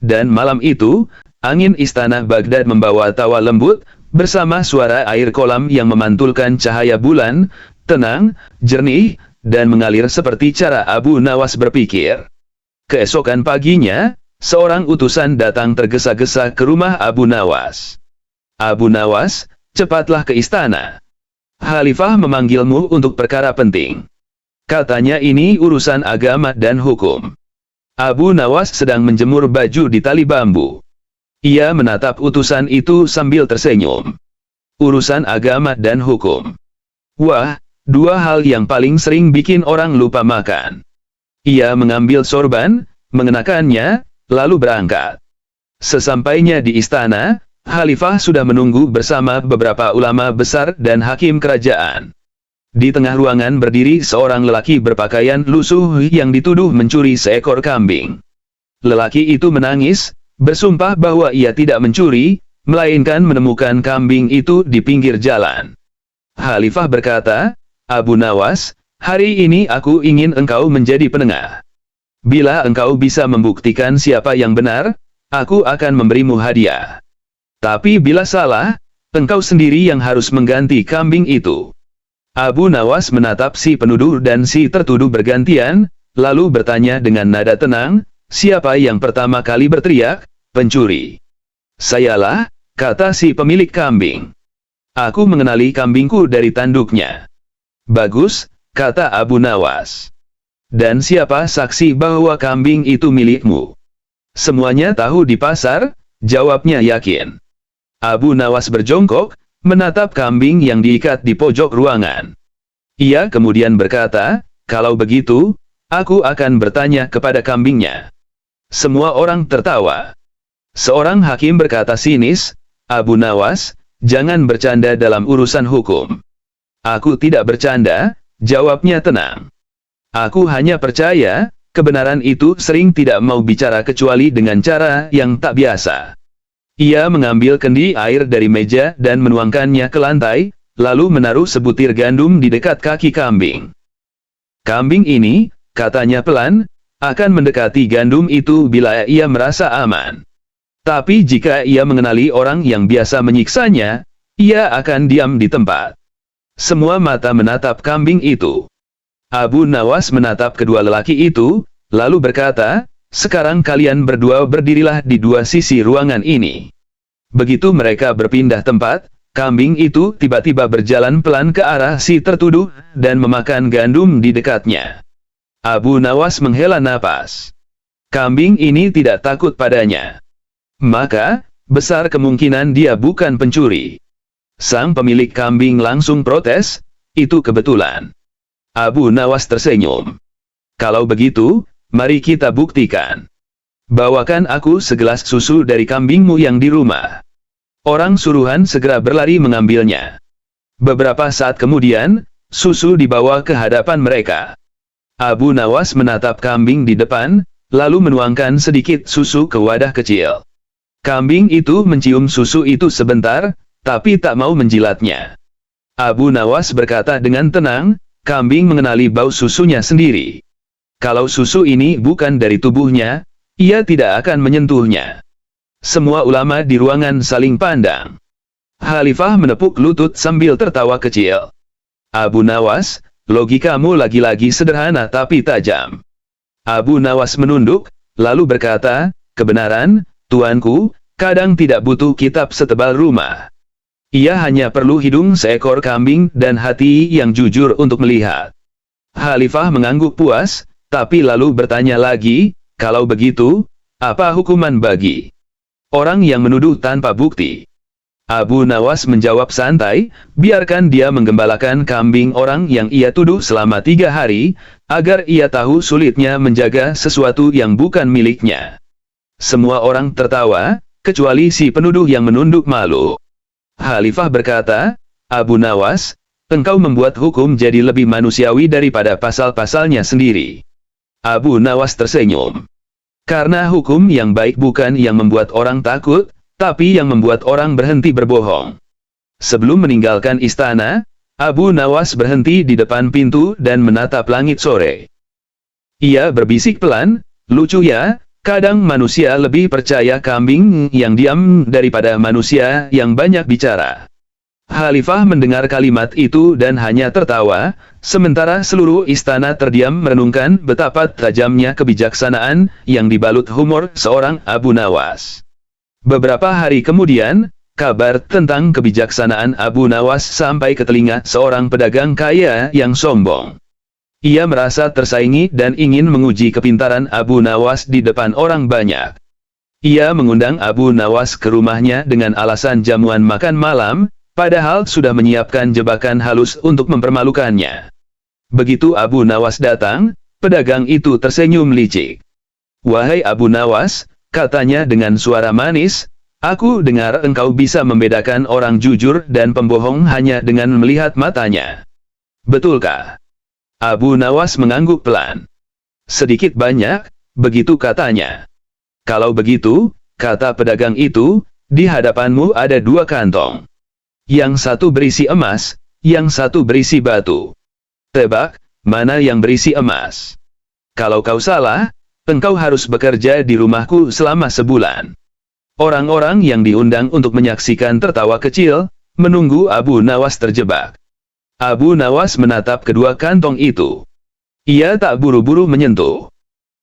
Dan malam itu, angin istana Baghdad membawa tawa lembut, bersama suara air kolam yang memantulkan cahaya bulan, tenang, jernih, dan mengalir seperti cara Abu Nawas berpikir. Keesokan paginya, seorang utusan datang tergesa-gesa ke rumah Abu Nawas. "Abu Nawas, cepatlah ke istana. Khalifah memanggilmu untuk perkara penting. Katanya ini urusan agama dan hukum." Abu Nawas sedang menjemur baju di tali bambu. Ia menatap utusan itu sambil tersenyum. Urusan agama dan hukum. Wah, dua hal yang paling sering bikin orang lupa makan. Ia mengambil sorban, mengenakannya, lalu berangkat. Sesampainya di istana, Khalifah sudah menunggu bersama beberapa ulama besar dan hakim kerajaan. Di tengah ruangan berdiri seorang lelaki berpakaian lusuh yang dituduh mencuri seekor kambing. Lelaki itu menangis, bersumpah bahwa ia tidak mencuri, melainkan menemukan kambing itu di pinggir jalan. Khalifah berkata, "Abu Nawas, hari ini aku ingin engkau menjadi penengah. Bila engkau bisa membuktikan siapa yang benar, aku akan memberimu hadiah. Tapi bila salah, engkau sendiri yang harus mengganti kambing itu." Abu Nawas menatap si penuduh dan si tertuduh bergantian, lalu bertanya dengan nada tenang, "Siapa yang pertama kali berteriak, 'Pencuri'?" "Sayalah," kata si pemilik kambing. "Aku mengenali kambingku dari tanduknya." "Bagus," kata Abu Nawas. "Dan siapa saksi bahwa kambing itu milikmu?" "Semuanya tahu di pasar," jawabnya yakin. Abu Nawas berjongkok, menatap kambing yang diikat di pojok ruangan. Ia kemudian berkata, "Kalau begitu, aku akan bertanya kepada kambingnya." Semua orang tertawa. Seorang hakim berkata sinis, "Abu Nawas, jangan bercanda dalam urusan hukum." "Aku tidak bercanda," jawabnya tenang. "Aku hanya percaya, kebenaran itu sering tidak mau bicara kecuali dengan cara yang tak biasa." Ia mengambil kendi air dari meja dan menuangkannya ke lantai, lalu menaruh sebutir gandum di dekat kaki kambing. "Kambing ini," katanya pelan, "akan mendekati gandum itu bila ia merasa aman. Tapi jika ia mengenali orang yang biasa menyiksanya, ia akan diam di tempat." Semua mata menatap kambing itu. Abu Nawas menatap kedua lelaki itu, lalu berkata, "Sekarang kalian berdua berdirilah di dua sisi ruangan ini." Begitu mereka berpindah tempat, kambing itu tiba-tiba berjalan pelan ke arah si tertuduh, dan memakan gandum di dekatnya. Abu Nawas menghela napas. Kambing ini tidak takut padanya. Maka, besar kemungkinan dia bukan pencuri. Sang pemilik kambing langsung protes, "Itu kebetulan." Abu Nawas tersenyum. "Kalau begitu, mari kita buktikan. Bawakan aku segelas susu dari kambingmu yang di rumah." Orang suruhan segera berlari mengambilnya. Beberapa saat kemudian, susu dibawa ke hadapan mereka. Abu Nawas menatap kambing di depan, lalu menuangkan sedikit susu ke wadah kecil. Kambing itu mencium susu itu sebentar, tapi tak mau menjilatnya. Abu Nawas berkata dengan tenang, "Kambing mengenali bau susunya sendiri. Kalau susu ini bukan dari tubuhnya, ia tidak akan menyentuhnya." Semua ulama di ruangan saling pandang. Khalifah menepuk lutut sambil tertawa kecil. "Abu Nawas, logikamu lagi-lagi sederhana tapi tajam." Abu Nawas menunduk, lalu berkata, "Kebenaran, tuanku, kadang tidak butuh kitab setebal rumah. Ia hanya perlu hidung seekor kambing dan hati yang jujur untuk melihat." Khalifah mengangguk puas, tapi lalu bertanya lagi, kalau begitu, apa hukuman bagi orang yang menuduh tanpa bukti? Abu Nawas menjawab santai, biarkan dia menggembalakan kambing orang yang ia tuduh selama 3 hari, agar ia tahu sulitnya menjaga sesuatu yang bukan miliknya. Semua orang tertawa, kecuali si penuduh yang menunduk malu. Khalifah berkata, Abu Nawas, engkau membuat hukum jadi lebih manusiawi daripada pasal-pasalnya sendiri. Abu Nawas tersenyum. Karena hukum yang baik bukan yang membuat orang takut, tapi yang membuat orang berhenti berbohong. Sebelum meninggalkan istana, Abu Nawas berhenti di depan pintu dan menatap langit sore. Ia berbisik pelan, lucu ya, kadang manusia lebih percaya kambing yang diam daripada manusia yang banyak bicara. Khalifah mendengar kalimat itu dan hanya tertawa, sementara seluruh istana terdiam merenungkan betapa tajamnya kebijaksanaan yang dibalut humor seorang Abu Nawas. Beberapa hari kemudian, kabar tentang kebijaksanaan Abu Nawas sampai ke telinga seorang pedagang kaya yang sombong. Ia merasa tersaingi dan ingin menguji kepintaran Abu Nawas di depan orang banyak. Ia mengundang Abu Nawas ke rumahnya dengan alasan jamuan makan malam, padahal sudah menyiapkan jebakan halus untuk mempermalukannya. Begitu Abu Nawas datang, pedagang itu tersenyum licik. Wahai Abu Nawas, katanya dengan suara manis, aku dengar engkau bisa membedakan orang jujur dan pembohong hanya dengan melihat matanya. Betulkah? Abu Nawas mengangguk pelan. Sedikit banyak, begitu katanya. Kalau begitu, kata pedagang itu, di hadapanmu ada 2 kantong. Yang satu berisi emas, yang satu berisi batu. Tebak, mana yang berisi emas? Kalau kau salah, engkau harus bekerja di rumahku selama sebulan. Orang-orang yang diundang untuk menyaksikan tertawa kecil, menunggu Abu Nawas terjebak. Abu Nawas menatap kedua kantong itu. Ia tak buru-buru menyentuh.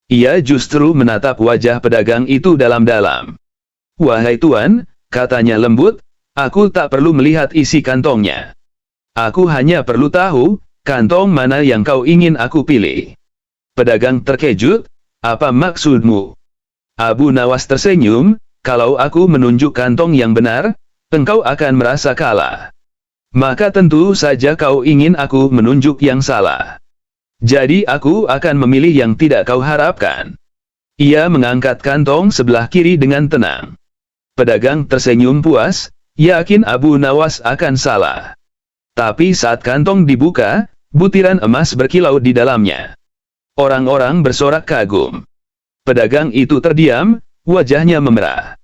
Ia justru menatap wajah pedagang itu dalam-dalam. Wahai tuan, katanya lembut, aku tak perlu melihat isi kantongnya. Aku hanya perlu tahu, kantong mana yang kau ingin aku pilih. Pedagang terkejut. Apa maksudmu? Abu Nawas tersenyum, kalau aku menunjuk kantong yang benar, engkau akan merasa kalah. Maka tentu saja kau ingin aku menunjuk yang salah. Jadi aku akan memilih yang tidak kau harapkan. Ia mengangkat kantong sebelah kiri dengan tenang. Pedagang tersenyum puas, yakin Abu Nawas akan salah. Tapi saat kantong dibuka, butiran emas berkilau di dalamnya. Orang-orang bersorak kagum. Pedagang itu terdiam, wajahnya memerah.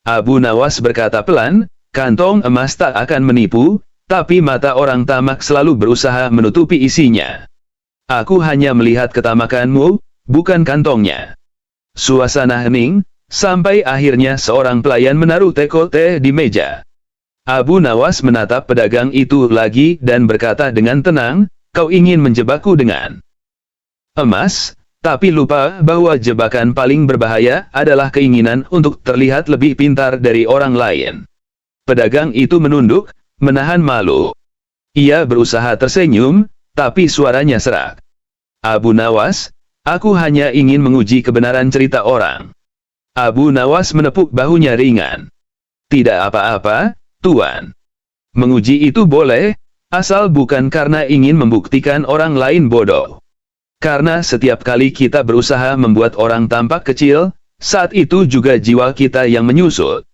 Abu Nawas berkata pelan, kantong emas tak akan menipu, tapi mata orang tamak selalu berusaha menutupi isinya. Aku hanya melihat ketamakanmu, bukan kantongnya. Suasana hening, sampai akhirnya seorang pelayan menaruh teko teh di meja. Abu Nawas menatap pedagang itu lagi dan berkata dengan tenang, kau ingin menjebakku dengan emas, tapi lupa bahwa jebakan paling berbahaya adalah keinginan untuk terlihat lebih pintar dari orang lain. Pedagang itu menunduk, menahan malu. Ia berusaha tersenyum, tapi suaranya serak. Abu Nawas, aku hanya ingin menguji kebenaran cerita orang. Abu Nawas menepuk bahunya ringan. Tidak apa-apa, tuan. Menguji itu boleh, asal bukan karena ingin membuktikan orang lain bodoh. Karena setiap kali kita berusaha membuat orang tampak kecil, saat itu juga jiwa kita yang menyusut.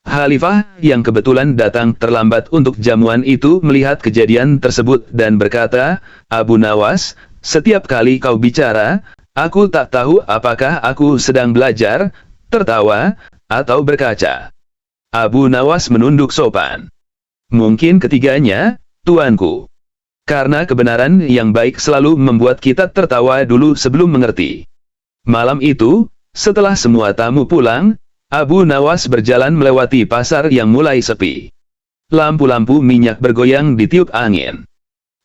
Khalifah, yang kebetulan datang terlambat untuk jamuan itu melihat kejadian tersebut dan berkata, Abu Nawas, setiap kali kau bicara, aku tak tahu apakah aku sedang belajar, tertawa, atau berkaca. Abu Nawas menunduk sopan. Mungkin ketiganya, tuanku. Karena kebenaran yang baik selalu membuat kita tertawa dulu sebelum mengerti. Malam itu, setelah semua tamu pulang, Abu Nawas berjalan melewati pasar yang mulai sepi. Lampu-lampu minyak bergoyang ditiup angin.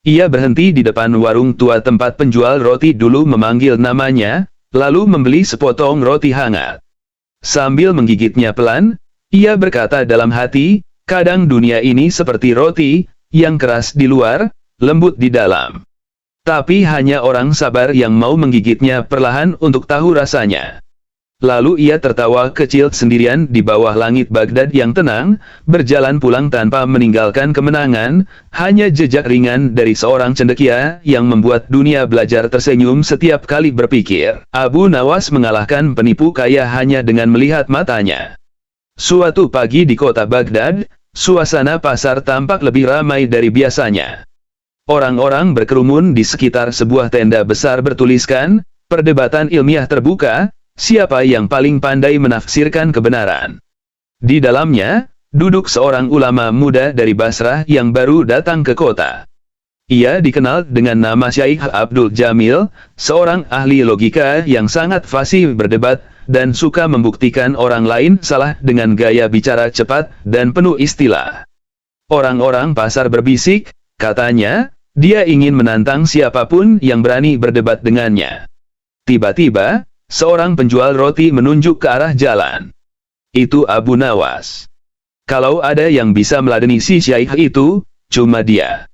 Ia berhenti di depan warung tua tempat penjual roti dulu memanggil namanya, lalu membeli sepotong roti hangat. Sambil menggigitnya pelan, ia berkata dalam hati, kadang dunia ini seperti roti, yang keras di luar, lembut di dalam. Tapi hanya orang sabar yang mau menggigitnya perlahan untuk tahu rasanya. Lalu ia tertawa kecil sendirian di bawah langit Baghdad yang tenang, berjalan pulang tanpa meninggalkan kemenangan, hanya jejak ringan dari seorang cendekia yang membuat dunia belajar tersenyum setiap kali berpikir. Abu Nawas mengalahkan penipu kaya hanya dengan melihat matanya. Suatu pagi di kota Baghdad, suasana pasar tampak lebih ramai dari biasanya. Orang-orang berkerumun di sekitar sebuah tenda besar bertuliskan, "Perdebatan ilmiah terbuka, siapa yang paling pandai menafsirkan kebenaran?" Di dalamnya, duduk seorang ulama muda dari Basrah yang baru datang ke kota. Ia dikenal dengan nama Syekh Abdul Jamil, seorang ahli logika yang sangat fasih berdebat, dan suka membuktikan orang lain salah dengan gaya bicara cepat dan penuh istilah. Orang-orang pasar berbisik, katanya, dia ingin menantang siapapun yang berani berdebat dengannya. Tiba-tiba, seorang penjual roti menunjuk ke arah jalan. Itu Abu Nawas. Kalau ada yang bisa meladeni si Syaikh itu, cuma dia.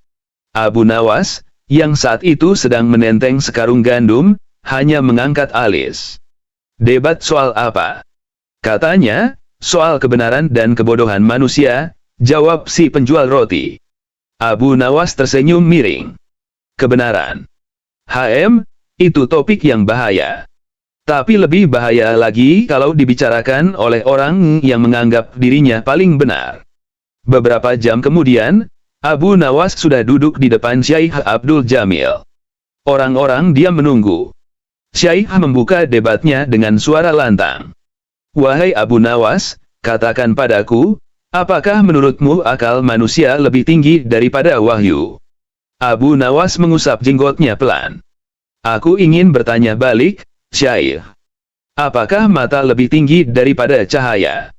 Abu Nawas, yang saat itu sedang menenteng sekarung gandum, hanya mengangkat alis. "Debat soal apa?" Katanya, "Soal kebenaran dan kebodohan manusia," jawab si penjual roti. Abu Nawas tersenyum miring. "Kebenaran. Itu topik yang bahaya. Tapi lebih bahaya lagi kalau dibicarakan oleh orang yang menganggap dirinya paling benar." Beberapa jam kemudian, Abu Nawas sudah duduk di depan Syekh Abdul Jamil. Orang-orang diam menunggu. Syekh membuka debatnya dengan suara lantang. "Wahai Abu Nawas, katakan padaku, apakah menurutmu akal manusia lebih tinggi daripada wahyu?" Abu Nawas mengusap jenggotnya pelan. "Aku ingin bertanya balik, Syekh. Apakah mata lebih tinggi daripada cahaya?"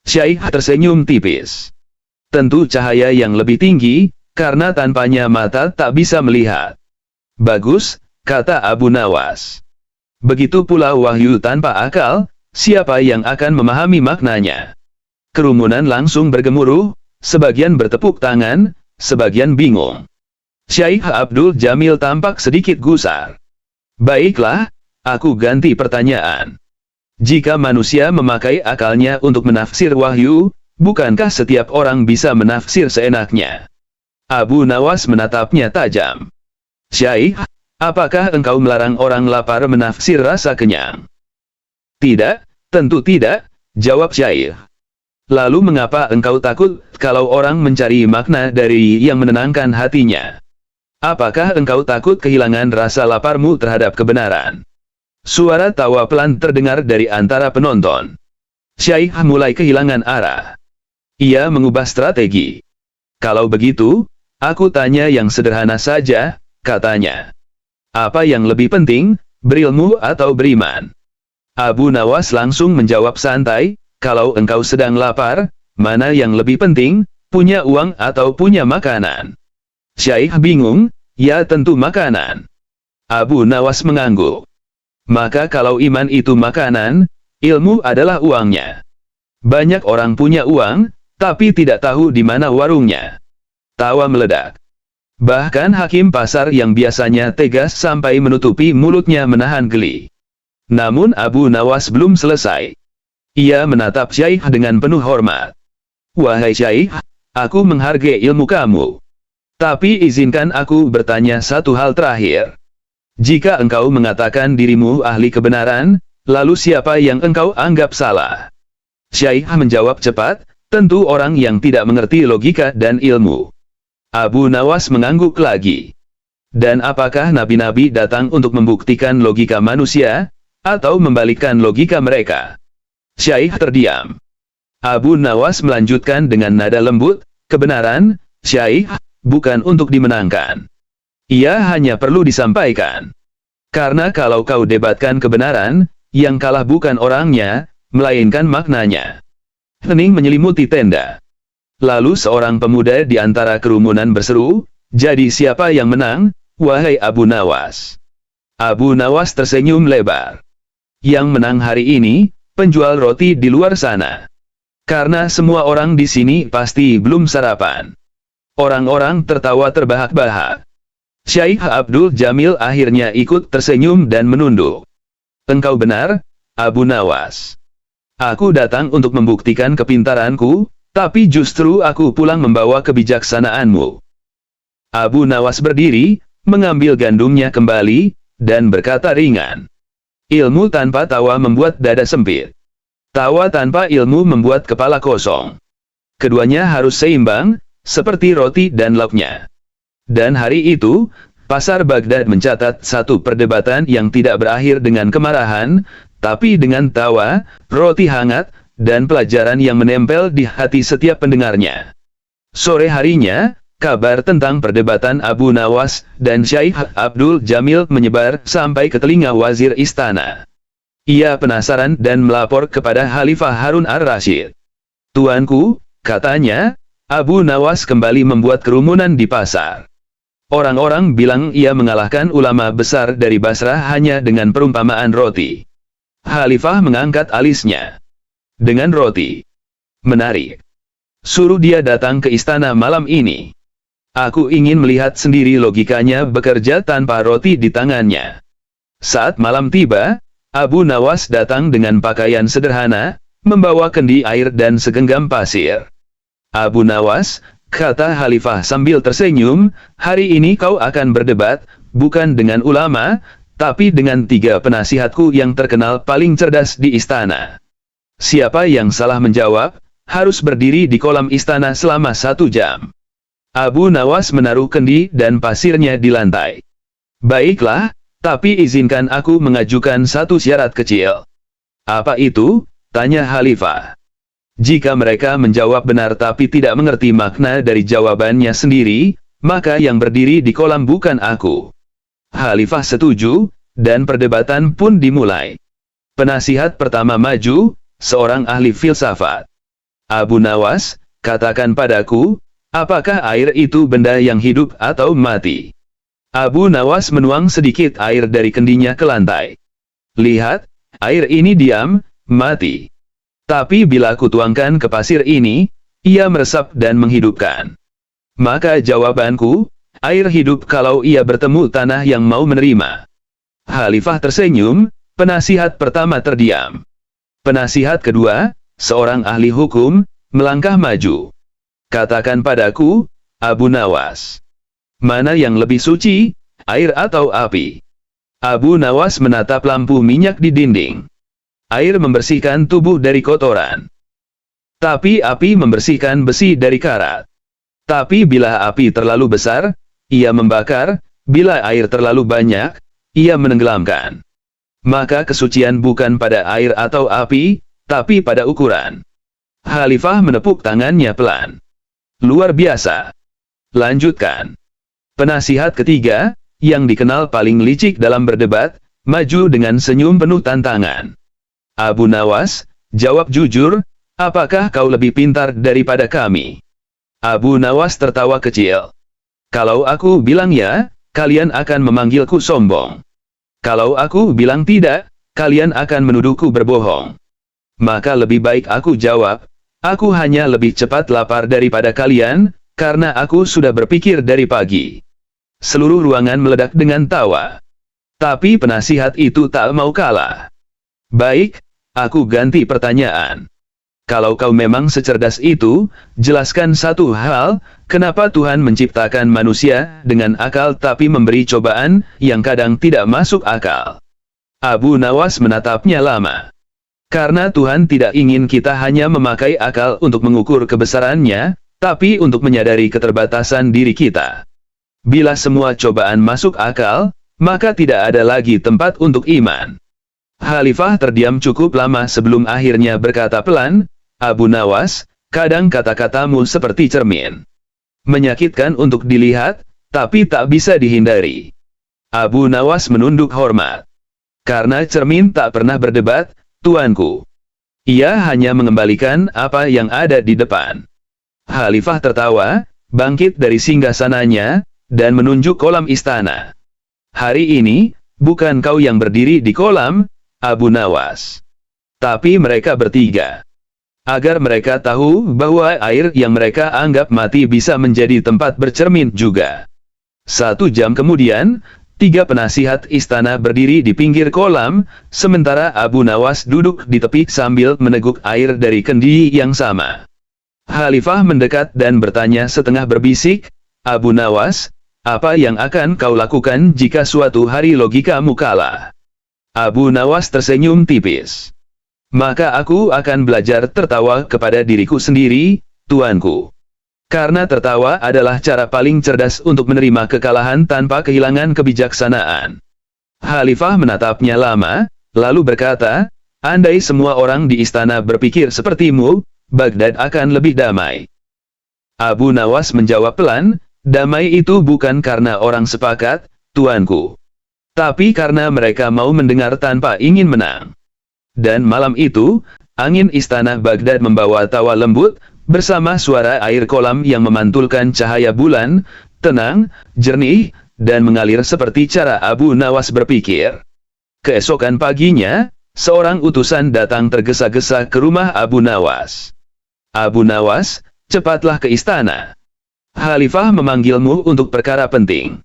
Syekh tersenyum tipis. "Tentu cahaya yang lebih tinggi, karena tanpanya mata tak bisa melihat." "Bagus," kata Abu Nawas. "Begitu pula wahyu tanpa akal, siapa yang akan memahami maknanya?" Kerumunan langsung bergemuruh, sebagian bertepuk tangan, sebagian bingung. Syekh Abdul Jamil tampak sedikit gusar. "Baiklah, aku ganti pertanyaan. Jika manusia memakai akalnya untuk menafsir wahyu, bukankah setiap orang bisa menafsir seenaknya?" Abu Nawas menatapnya tajam. "Syekh, apakah engkau melarang orang lapar menafsir rasa kenyang?" "Tidak, tentu tidak," jawab Syekh. "Lalu mengapa engkau takut kalau orang mencari makna dari yang menenangkan hatinya? Apakah engkau takut kehilangan rasa laparmu terhadap kebenaran?" Suara tawa pelan terdengar dari antara penonton. Syekh mulai kehilangan arah. Ia mengubah strategi. "Kalau begitu, aku tanya yang sederhana saja," katanya. "Apa yang lebih penting, berilmu atau beriman?" Abu Nawas langsung menjawab santai, "Kalau engkau sedang lapar, mana yang lebih penting, punya uang atau punya makanan?" Syekh bingung, "Ya tentu makanan." Abu Nawas mengangguk. "Maka kalau iman itu makanan, ilmu adalah uangnya. Banyak orang punya uang, tapi tidak tahu di mana warungnya." Tawa meledak. Bahkan hakim pasar yang biasanya tegas sampai menutupi mulutnya menahan geli. Namun Abu Nawas belum selesai. Ia menatap Syekh dengan penuh hormat. "Wahai Syekh, aku menghargai ilmu kamu. Tapi izinkan aku bertanya satu hal terakhir. Jika engkau mengatakan dirimu ahli kebenaran, lalu siapa yang engkau anggap salah?" Syekh menjawab cepat, "Tentu orang yang tidak mengerti logika dan ilmu." Abu Nawas mengangguk lagi. "Dan apakah nabi-nabi datang untuk membuktikan logika manusia, atau membalikkan logika mereka?" Syekh terdiam. Abu Nawas melanjutkan dengan nada lembut, "Kebenaran, Syekh, bukan untuk dimenangkan. Ia hanya perlu disampaikan. Karena kalau kau debatkan kebenaran, yang kalah bukan orangnya, melainkan maknanya." Hening menyelimuti tenda. Lalu seorang pemuda di antara kerumunan berseru, "Jadi siapa yang menang, wahai Abu Nawas?" Abu Nawas tersenyum lebar. "Yang menang hari ini, penjual roti di luar sana. Karena semua orang di sini pasti belum sarapan." Orang-orang tertawa terbahak-bahak. Syekh Abdul Jamil akhirnya ikut tersenyum dan menunduk. Engkau benar, Abu Nawas. Aku datang untuk membuktikan kepintaranku, tapi justru aku pulang membawa kebijaksanaanmu. Abu Nawas berdiri, mengambil gandumnya kembali, dan berkata ringan. Ilmu tanpa tawa membuat dada sempit. Tawa tanpa ilmu membuat kepala kosong. Keduanya harus seimbang, seperti roti dan lauknya. Dan hari itu, pasar Baghdad mencatat satu perdebatan yang tidak berakhir dengan kemarahan, tapi dengan tawa, roti hangat, dan pelajaran yang menempel di hati setiap pendengarnya. Sore harinya, kabar tentang perdebatan Abu Nawas dan Syekh Abdul Jamil menyebar sampai ke telinga wazir istana. Ia penasaran dan melapor kepada Khalifah Harun ar-Rasyid. Tuanku, katanya, Abu Nawas kembali membuat kerumunan di pasar. Orang-orang bilang ia mengalahkan ulama besar dari Basrah hanya dengan perumpamaan roti. Khalifah mengangkat alisnya. Dengan roti. Menarik. Suruh dia datang ke istana malam ini. Aku ingin melihat sendiri logikanya bekerja tanpa roti di tangannya. Saat malam tiba, Abu Nawas datang dengan pakaian sederhana, membawa kendi air dan segenggam pasir. Abu Nawas, kata Khalifah sambil tersenyum, hari ini kau akan berdebat, bukan dengan ulama, tapi dengan 3 penasihatku yang terkenal paling cerdas di istana. Siapa yang salah menjawab, harus berdiri di kolam istana selama 1 jam. Abu Nawas menaruh kendi dan pasirnya di lantai. Baiklah, tapi izinkan aku mengajukan satu syarat kecil. Apa itu? Tanya Khalifah. Jika mereka menjawab benar tapi tidak mengerti makna dari jawabannya sendiri, maka yang berdiri di kolam bukan aku. Khalifah setuju, dan perdebatan pun dimulai. Penasihat pertama maju, seorang ahli filsafat. Abu Nawas, katakan padaku, apakah air itu benda yang hidup atau mati? Abu Nawas menuang sedikit air dari kendinya ke lantai. Lihat, air ini diam, mati. Tapi bila aku tuangkan ke pasir ini, ia meresap dan menghidupkan. Maka jawabanku, air hidup kalau ia bertemu tanah yang mau menerima. Khalifah tersenyum, penasihat pertama terdiam. Penasihat kedua, seorang ahli hukum, melangkah maju. Katakan padaku, Abu Nawas. Mana yang lebih suci, air atau api? Abu Nawas menatap lampu minyak di dinding. Air membersihkan tubuh dari kotoran. Tapi api membersihkan besi dari karat. Tapi bila api terlalu besar, ia membakar, bila air terlalu banyak, ia menenggelamkan. Maka kesucian bukan pada air atau api, tapi pada ukuran. Khalifah menepuk tangannya pelan. Luar biasa. Lanjutkan. Penasihat ketiga, yang dikenal paling licik dalam berdebat, maju dengan senyum penuh tantangan. Abu Nawas, jawab jujur, apakah kau lebih pintar daripada kami? Abu Nawas tertawa kecil. Kalau aku bilang ya, kalian akan memanggilku sombong. Kalau aku bilang tidak, kalian akan menuduhku berbohong. Maka lebih baik aku jawab, aku hanya lebih cepat lapar daripada kalian, karena aku sudah berpikir dari pagi. Seluruh ruangan meledak dengan tawa. Tapi penasihat itu tak mau kalah. Baik, aku ganti pertanyaan. Kalau kau memang secerdas itu, jelaskan satu hal, kenapa Tuhan menciptakan manusia dengan akal tapi memberi cobaan yang kadang tidak masuk akal. Abu Nawas menatapnya lama. Karena Tuhan tidak ingin kita hanya memakai akal untuk mengukur kebesarannya, tapi untuk menyadari keterbatasan diri kita. Bila semua cobaan masuk akal, maka tidak ada lagi tempat untuk iman. Khalifah terdiam cukup lama sebelum akhirnya berkata pelan, Abu Nawas, kadang kata-katamu seperti cermin. Menyakitkan untuk dilihat, tapi tak bisa dihindari. Abu Nawas menunduk hormat. Karena cermin tak pernah berdebat, tuanku. Ia hanya mengembalikan apa yang ada di depan. Khalifah tertawa, bangkit dari singgasananya, dan menunjuk kolam istana. Hari ini, bukan kau yang berdiri di kolam, Abu Nawas. Tapi mereka bertiga. Agar mereka tahu bahwa air yang mereka anggap mati bisa menjadi tempat bercermin juga. 1 jam kemudian, 3 penasihat istana berdiri di pinggir kolam, sementara Abu Nawas duduk di tepi sambil meneguk air dari kendi yang sama. Khalifah mendekat dan bertanya setengah berbisik, "Abu Nawas, apa yang akan kau lakukan jika suatu hari logikamu kalah?" Abu Nawas tersenyum tipis. "Maka aku akan belajar tertawa kepada diriku sendiri, tuanku. Karena tertawa adalah cara paling cerdas untuk menerima kekalahan tanpa kehilangan kebijaksanaan." Khalifah menatapnya lama, lalu berkata, "Andai semua orang di istana berpikir sepertimu, Baghdad akan lebih damai." Abu Nawas menjawab pelan, "Damai itu bukan karena orang sepakat, tuanku. Tapi karena mereka mau mendengar tanpa ingin menang." Dan malam itu, angin istana Baghdad membawa tawa lembut, bersama suara air kolam yang memantulkan cahaya bulan, tenang, jernih, dan mengalir seperti cara Abu Nawas berpikir. Keesokan paginya, seorang utusan datang tergesa-gesa ke rumah Abu Nawas. "Abu Nawas, cepatlah ke istana. Khalifah memanggilmu untuk perkara penting.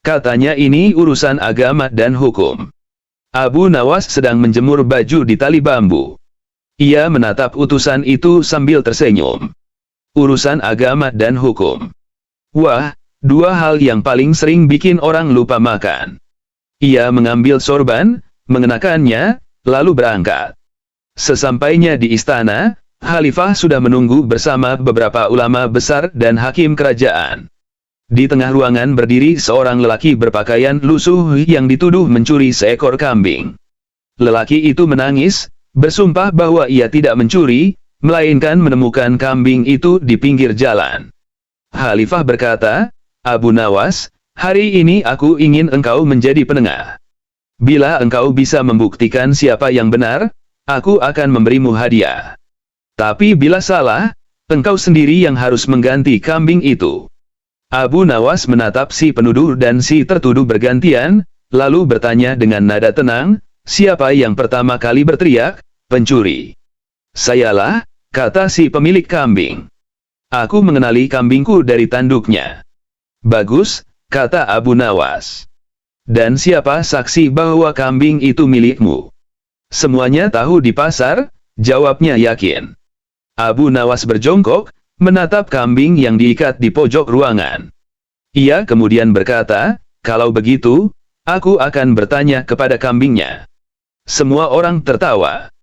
Katanya ini urusan agama dan hukum." Abu Nawas sedang menjemur baju di tali bambu. Ia menatap utusan itu sambil tersenyum. Urusan agama dan hukum. Wah, dua hal yang paling sering bikin orang lupa makan. Ia mengambil sorban, mengenakannya, lalu berangkat. Sesampainya di istana, Khalifah sudah menunggu bersama beberapa ulama besar dan hakim kerajaan. Di tengah ruangan berdiri seorang lelaki berpakaian lusuh yang dituduh mencuri seekor kambing. Lelaki itu menangis, bersumpah bahwa ia tidak mencuri, melainkan menemukan kambing itu di pinggir jalan. Khalifah berkata, "Abu Nawas, hari ini aku ingin engkau menjadi penengah. Bila engkau bisa membuktikan siapa yang benar, aku akan memberimu hadiah. Tapi bila salah, engkau sendiri yang harus mengganti kambing itu." Abu Nawas menatap si penuduh dan si tertuduh bergantian, lalu bertanya dengan nada tenang, "Siapa yang pertama kali berteriak, 'Pencuri'?" "Sayalah," kata si pemilik kambing. "Aku mengenali kambingku dari tanduknya." "Bagus," kata Abu Nawas. "Dan siapa saksi bahwa kambing itu milikmu?" "Semuanya tahu di pasar," jawabnya yakin. Abu Nawas berjongkok, menatap kambing yang diikat di pojok ruangan. Ia kemudian berkata, "Kalau begitu, aku akan bertanya kepada kambingnya." Semua orang tertawa.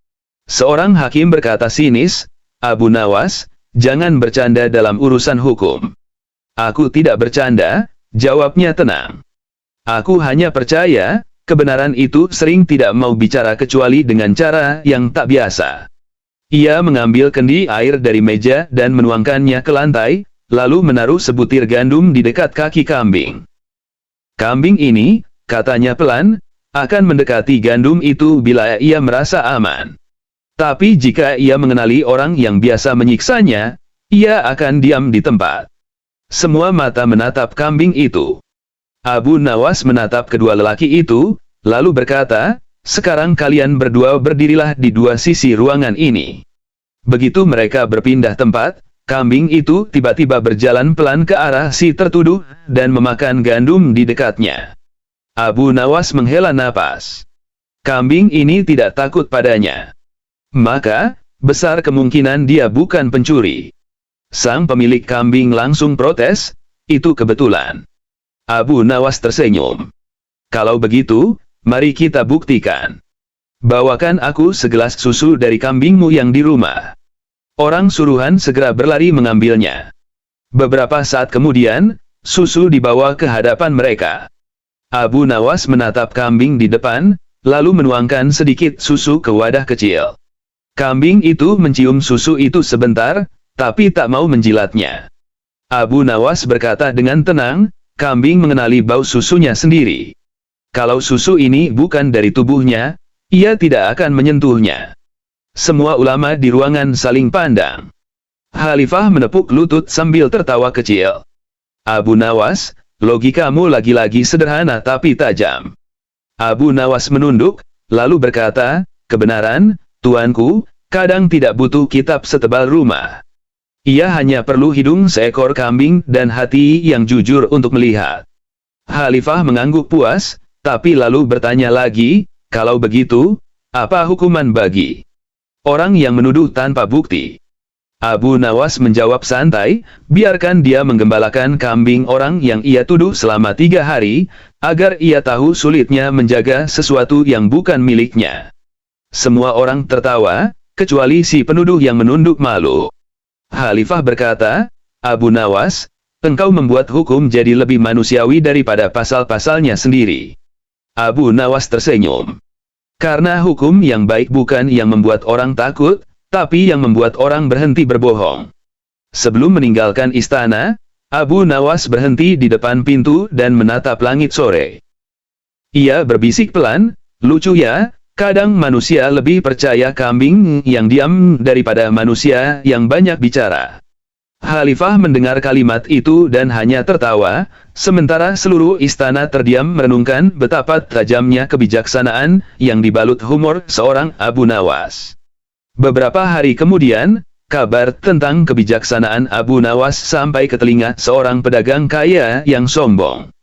Seorang hakim berkata sinis, "Abu Nawas, jangan bercanda dalam urusan hukum." "Aku tidak bercanda," jawabnya tenang. "Aku hanya percaya, kebenaran itu sering tidak mau bicara kecuali dengan cara yang tak biasa." Ia mengambil kendi air dari meja dan menuangkannya ke lantai, lalu menaruh sebutir gandum di dekat kaki kambing. "Kambing ini," katanya pelan, "akan mendekati gandum itu bila ia merasa aman. Tapi jika ia mengenali orang yang biasa menyiksanya, ia akan diam di tempat." Semua mata menatap kambing itu. Abu Nawas menatap kedua lelaki itu, lalu berkata, "Sekarang kalian berdua berdirilah di dua sisi ruangan ini." Begitu mereka berpindah tempat, kambing itu tiba-tiba berjalan pelan ke arah si tertuduh, dan memakan gandum di dekatnya. Abu Nawas menghela napas. Kambing ini tidak takut padanya. Maka, besar kemungkinan dia bukan pencuri. Sang pemilik kambing langsung protes, "Itu kebetulan." Abu Nawas tersenyum. "Kalau begitu, mari kita buktikan. Bawakan aku segelas susu dari kambingmu yang di rumah." Orang suruhan segera berlari mengambilnya. Beberapa saat kemudian, susu dibawa ke hadapan mereka. Abu Nawas menatap kambing di depan, lalu menuangkan sedikit susu ke wadah kecil. Kambing itu mencium susu itu sebentar, tapi tak mau menjilatnya. Abu Nawas berkata dengan tenang, "Kambing mengenali bau susunya sendiri. Kalau susu ini bukan dari tubuhnya, ia tidak akan menyentuhnya." Semua ulama di ruangan saling pandang. Khalifah menepuk lutut sambil tertawa kecil. "Abu Nawas, logikamu lagi-lagi sederhana tapi tajam." Abu Nawas menunduk, lalu berkata, "Kebenaran, tuanku, kadang tidak butuh kitab setebal rumah. Ia hanya perlu hidung seekor kambing dan hati yang jujur untuk melihat." Khalifah mengangguk puas, tapi lalu bertanya lagi, kalau begitu, apa hukuman bagi orang yang menuduh tanpa bukti? Abu Nawas menjawab santai, biarkan dia menggembalakan kambing orang yang ia tuduh selama 3 hari, agar ia tahu sulitnya menjaga sesuatu yang bukan miliknya. Semua orang tertawa, kecuali si penuduh yang menunduk malu. Khalifah berkata, Abu Nawas, engkau membuat hukum jadi lebih manusiawi daripada pasal-pasalnya sendiri. Abu Nawas tersenyum. Karena hukum yang baik bukan yang membuat orang takut, tapi yang membuat orang berhenti berbohong. Sebelum meninggalkan istana, Abu Nawas berhenti di depan pintu dan menatap langit sore. Ia berbisik pelan, lucu ya, kadang manusia lebih percaya kambing yang diam daripada manusia yang banyak bicara. Khalifah mendengar kalimat itu dan hanya tertawa, sementara seluruh istana terdiam merenungkan betapa tajamnya kebijaksanaan yang dibalut humor seorang Abu Nawas. Beberapa hari kemudian, kabar tentang kebijaksanaan Abu Nawas sampai ke telinga seorang pedagang kaya yang sombong.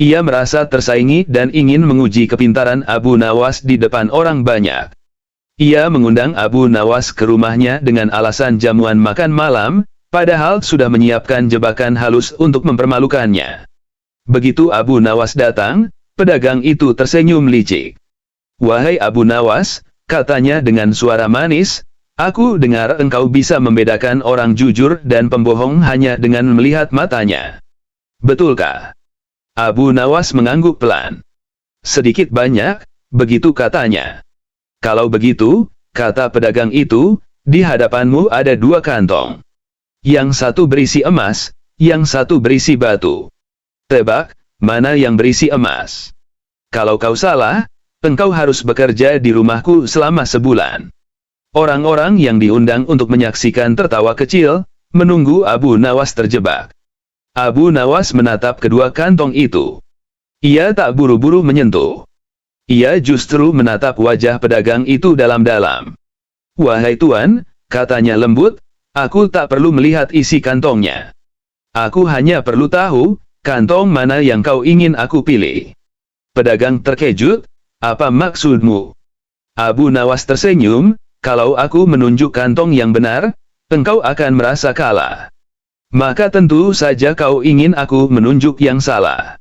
Ia merasa tersaingi dan ingin menguji kepintaran Abu Nawas di depan orang banyak. Ia mengundang Abu Nawas ke rumahnya dengan alasan jamuan makan malam, padahal sudah menyiapkan jebakan halus untuk mempermalukannya. Begitu Abu Nawas datang, pedagang itu tersenyum licik. Wahai Abu Nawas, katanya dengan suara manis, aku dengar engkau bisa membedakan orang jujur dan pembohong hanya dengan melihat matanya. Betulkah? Abu Nawas mengangguk pelan. Sedikit banyak, begitu katanya. Kalau begitu, kata pedagang itu, di hadapanmu ada 2 kantong. Yang satu berisi emas, yang satu berisi batu. Tebak, mana yang berisi emas? Kalau kau salah, engkau harus bekerja di rumahku selama sebulan. Orang-orang yang diundang untuk menyaksikan tertawa kecil, menunggu Abu Nawas terjebak. Abu Nawas menatap kedua kantong itu. Ia tak buru-buru menyentuh. Ia justru menatap wajah pedagang itu dalam-dalam. Wahai tuan, katanya lembut, aku tak perlu melihat isi kantongnya. Aku hanya perlu tahu, kantong mana yang kau ingin aku pilih. Pedagang terkejut. Apa maksudmu? Abu Nawas tersenyum, kalau aku menunjuk kantong yang benar, engkau akan merasa kalah. Maka tentu saja kau ingin aku menunjuk yang salah.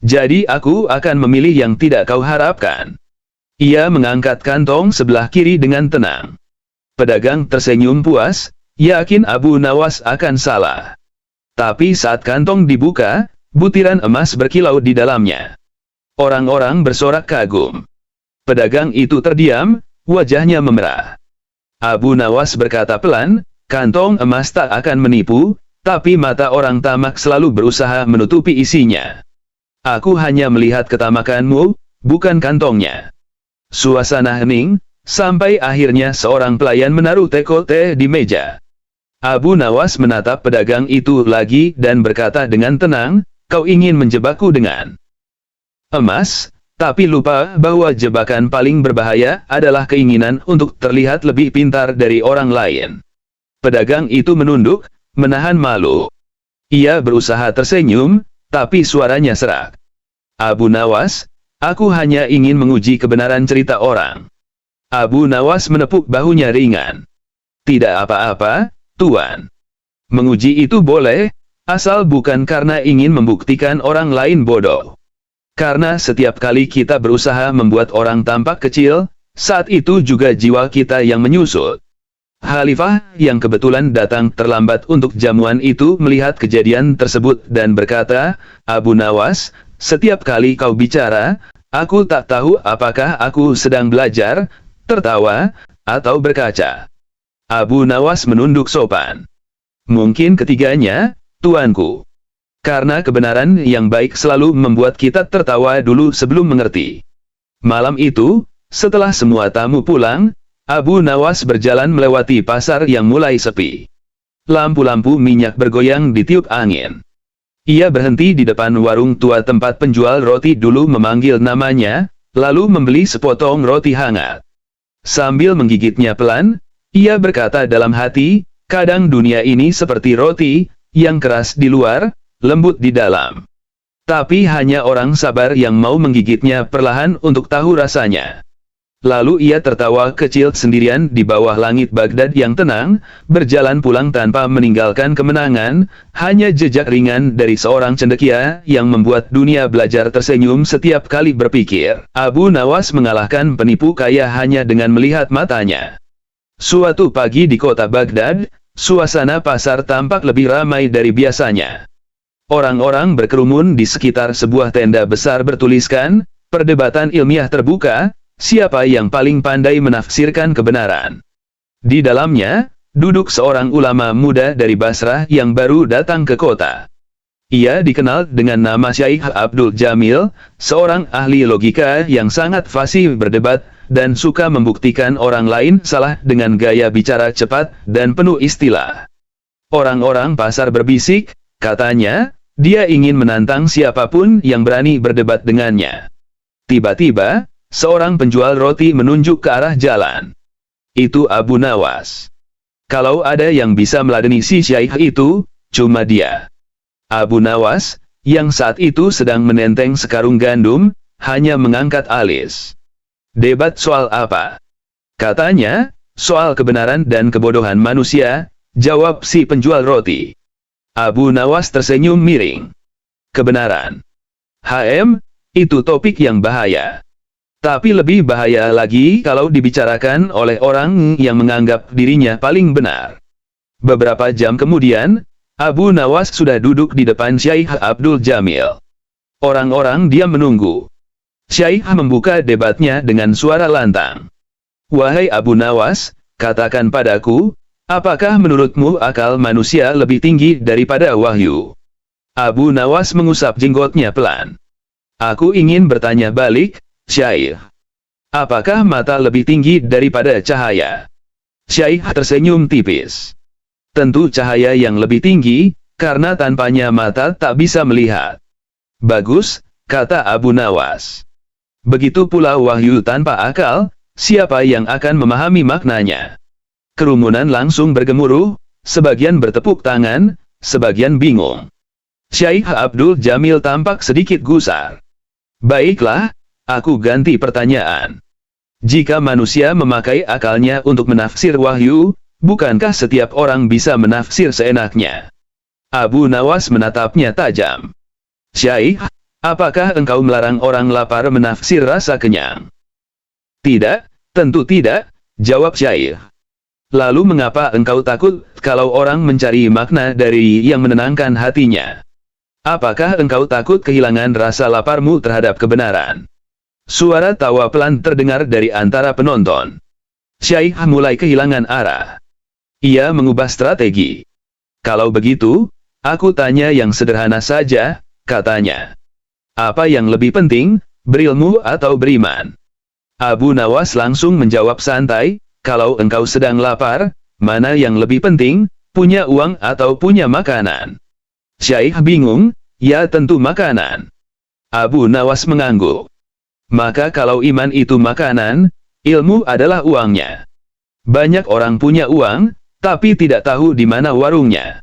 Jadi aku akan memilih yang tidak kau harapkan. Ia mengangkat kantong sebelah kiri dengan tenang. Pedagang tersenyum puas, yakin Abu Nawas akan salah. Tapi saat kantong dibuka, butiran emas berkilau di dalamnya. Orang-orang bersorak kagum. Pedagang itu terdiam, wajahnya memerah. Abu Nawas berkata pelan, kantong emas tak akan menipu, tapi mata orang tamak selalu berusaha menutupi isinya. Aku hanya melihat ketamakanmu, bukan kantongnya. Suasana hening, sampai akhirnya seorang pelayan menaruh teko teh di meja. Abu Nawas menatap pedagang itu lagi dan berkata dengan tenang, kau ingin menjebakku dengan emas, tapi lupa bahwa jebakan paling berbahaya adalah keinginan untuk terlihat lebih pintar dari orang lain. Pedagang itu menunduk, menahan malu. Ia berusaha tersenyum, tapi suaranya serak. Abu Nawas, aku hanya ingin menguji kebenaran cerita orang. Abu Nawas menepuk bahunya ringan. Tidak apa-apa, tuan. Menguji itu boleh, asal bukan karena ingin membuktikan orang lain bodoh. Karena setiap kali kita berusaha membuat orang tampak kecil, saat itu juga jiwa kita yang menyusut. Khalifah, yang kebetulan datang terlambat untuk jamuan itu melihat kejadian tersebut dan berkata, Abu Nawas, setiap kali kau bicara, aku tak tahu apakah aku sedang belajar, tertawa, atau berkaca. Abu Nawas menunduk sopan. Mungkin ketiganya, tuanku. Karena kebenaran yang baik selalu membuat kita tertawa dulu sebelum mengerti. Malam itu, setelah semua tamu pulang, Abu Nawas berjalan melewati pasar yang mulai sepi. Lampu-lampu minyak bergoyang ditiup angin. Ia berhenti di depan warung tua tempat penjual roti dulu memanggil namanya, lalu membeli sepotong roti hangat. Sambil menggigitnya pelan, ia berkata dalam hati, kadang dunia ini seperti roti, yang keras di luar, lembut di dalam. Tapi hanya orang sabar yang mau menggigitnya perlahan untuk tahu rasanya. Lalu ia tertawa kecil sendirian di bawah langit Baghdad yang tenang, berjalan pulang tanpa meninggalkan kemenangan, hanya jejak ringan dari seorang cendekia yang membuat dunia belajar tersenyum setiap kali berpikir. Abu Nawas mengalahkan penipu kaya hanya dengan melihat matanya. Suatu pagi di kota Baghdad, suasana pasar tampak lebih ramai dari biasanya. Orang-orang berkerumun di sekitar sebuah tenda besar bertuliskan, "Perdebatan ilmiah terbuka, siapa yang paling pandai menafsirkan kebenaran?" Di dalamnya, duduk seorang ulama muda dari Basrah yang baru datang ke kota. Ia dikenal dengan nama Syekh Abdul Jamil, seorang ahli logika yang sangat fasih berdebat, dan suka membuktikan orang lain salah dengan gaya bicara cepat dan penuh istilah. Orang-orang pasar berbisik, katanya, dia ingin menantang siapapun yang berani berdebat dengannya. Tiba-tiba, seorang penjual roti menunjuk ke arah jalan. Itu Abu Nawas. Kalau ada yang bisa meladeni si Syekh itu, cuma dia. Abu Nawas, yang saat itu sedang menenteng sekarung gandum, hanya mengangkat alis. "Debat soal apa?" katanya. "Soal kebenaran dan kebodohan manusia," jawab si penjual roti. Abu Nawas tersenyum miring. "Kebenaran. Itu topik yang bahaya. Tapi lebih bahaya lagi kalau dibicarakan oleh orang yang menganggap dirinya paling benar." Beberapa jam kemudian, Abu Nawas sudah duduk di depan Syekh Abdul Jamil. Orang-orang diam menunggu. Syekh membuka debatnya dengan suara lantang. "Wahai Abu Nawas, katakan padaku, apakah menurutmu akal manusia lebih tinggi daripada wahyu?" Abu Nawas mengusap jenggotnya pelan. "Aku ingin bertanya balik, Syekh. Apakah mata lebih tinggi daripada cahaya?" Syekh tersenyum tipis. "Tentu cahaya yang lebih tinggi, karena tanpanya mata tak bisa melihat." "Bagus," kata Abu Nawas. "Begitu pula wahyu tanpa akal, siapa yang akan memahami maknanya?" Kerumunan langsung bergemuruh, sebagian bertepuk tangan, sebagian bingung. Syekh Abdul Jamil tampak sedikit gusar. "Baiklah, aku ganti pertanyaan. Jika manusia memakai akalnya untuk menafsir wahyu, bukankah setiap orang bisa menafsir seenaknya?" Abu Nawas menatapnya tajam. "Syekh, apakah engkau melarang orang lapar menafsir rasa kenyang?" "Tidak, tentu tidak," jawab Syekh. "Lalu mengapa engkau takut kalau orang mencari makna dari yang menenangkan hatinya? Apakah engkau takut kehilangan rasa laparmu terhadap kebenaran?" Suara tawa pelan terdengar dari antara penonton. Syekh mulai kehilangan arah. Ia mengubah strategi. "Kalau begitu, aku tanya yang sederhana saja," katanya. "Apa yang lebih penting, berilmu atau beriman?" Abu Nawas langsung menjawab santai, "Kalau engkau sedang lapar, mana yang lebih penting, punya uang atau punya makanan?" Syekh bingung. "Ya tentu makanan." Abu Nawas mengangguk. "Maka kalau iman itu makanan, ilmu adalah uangnya. Banyak orang punya uang, tapi tidak tahu di mana warungnya."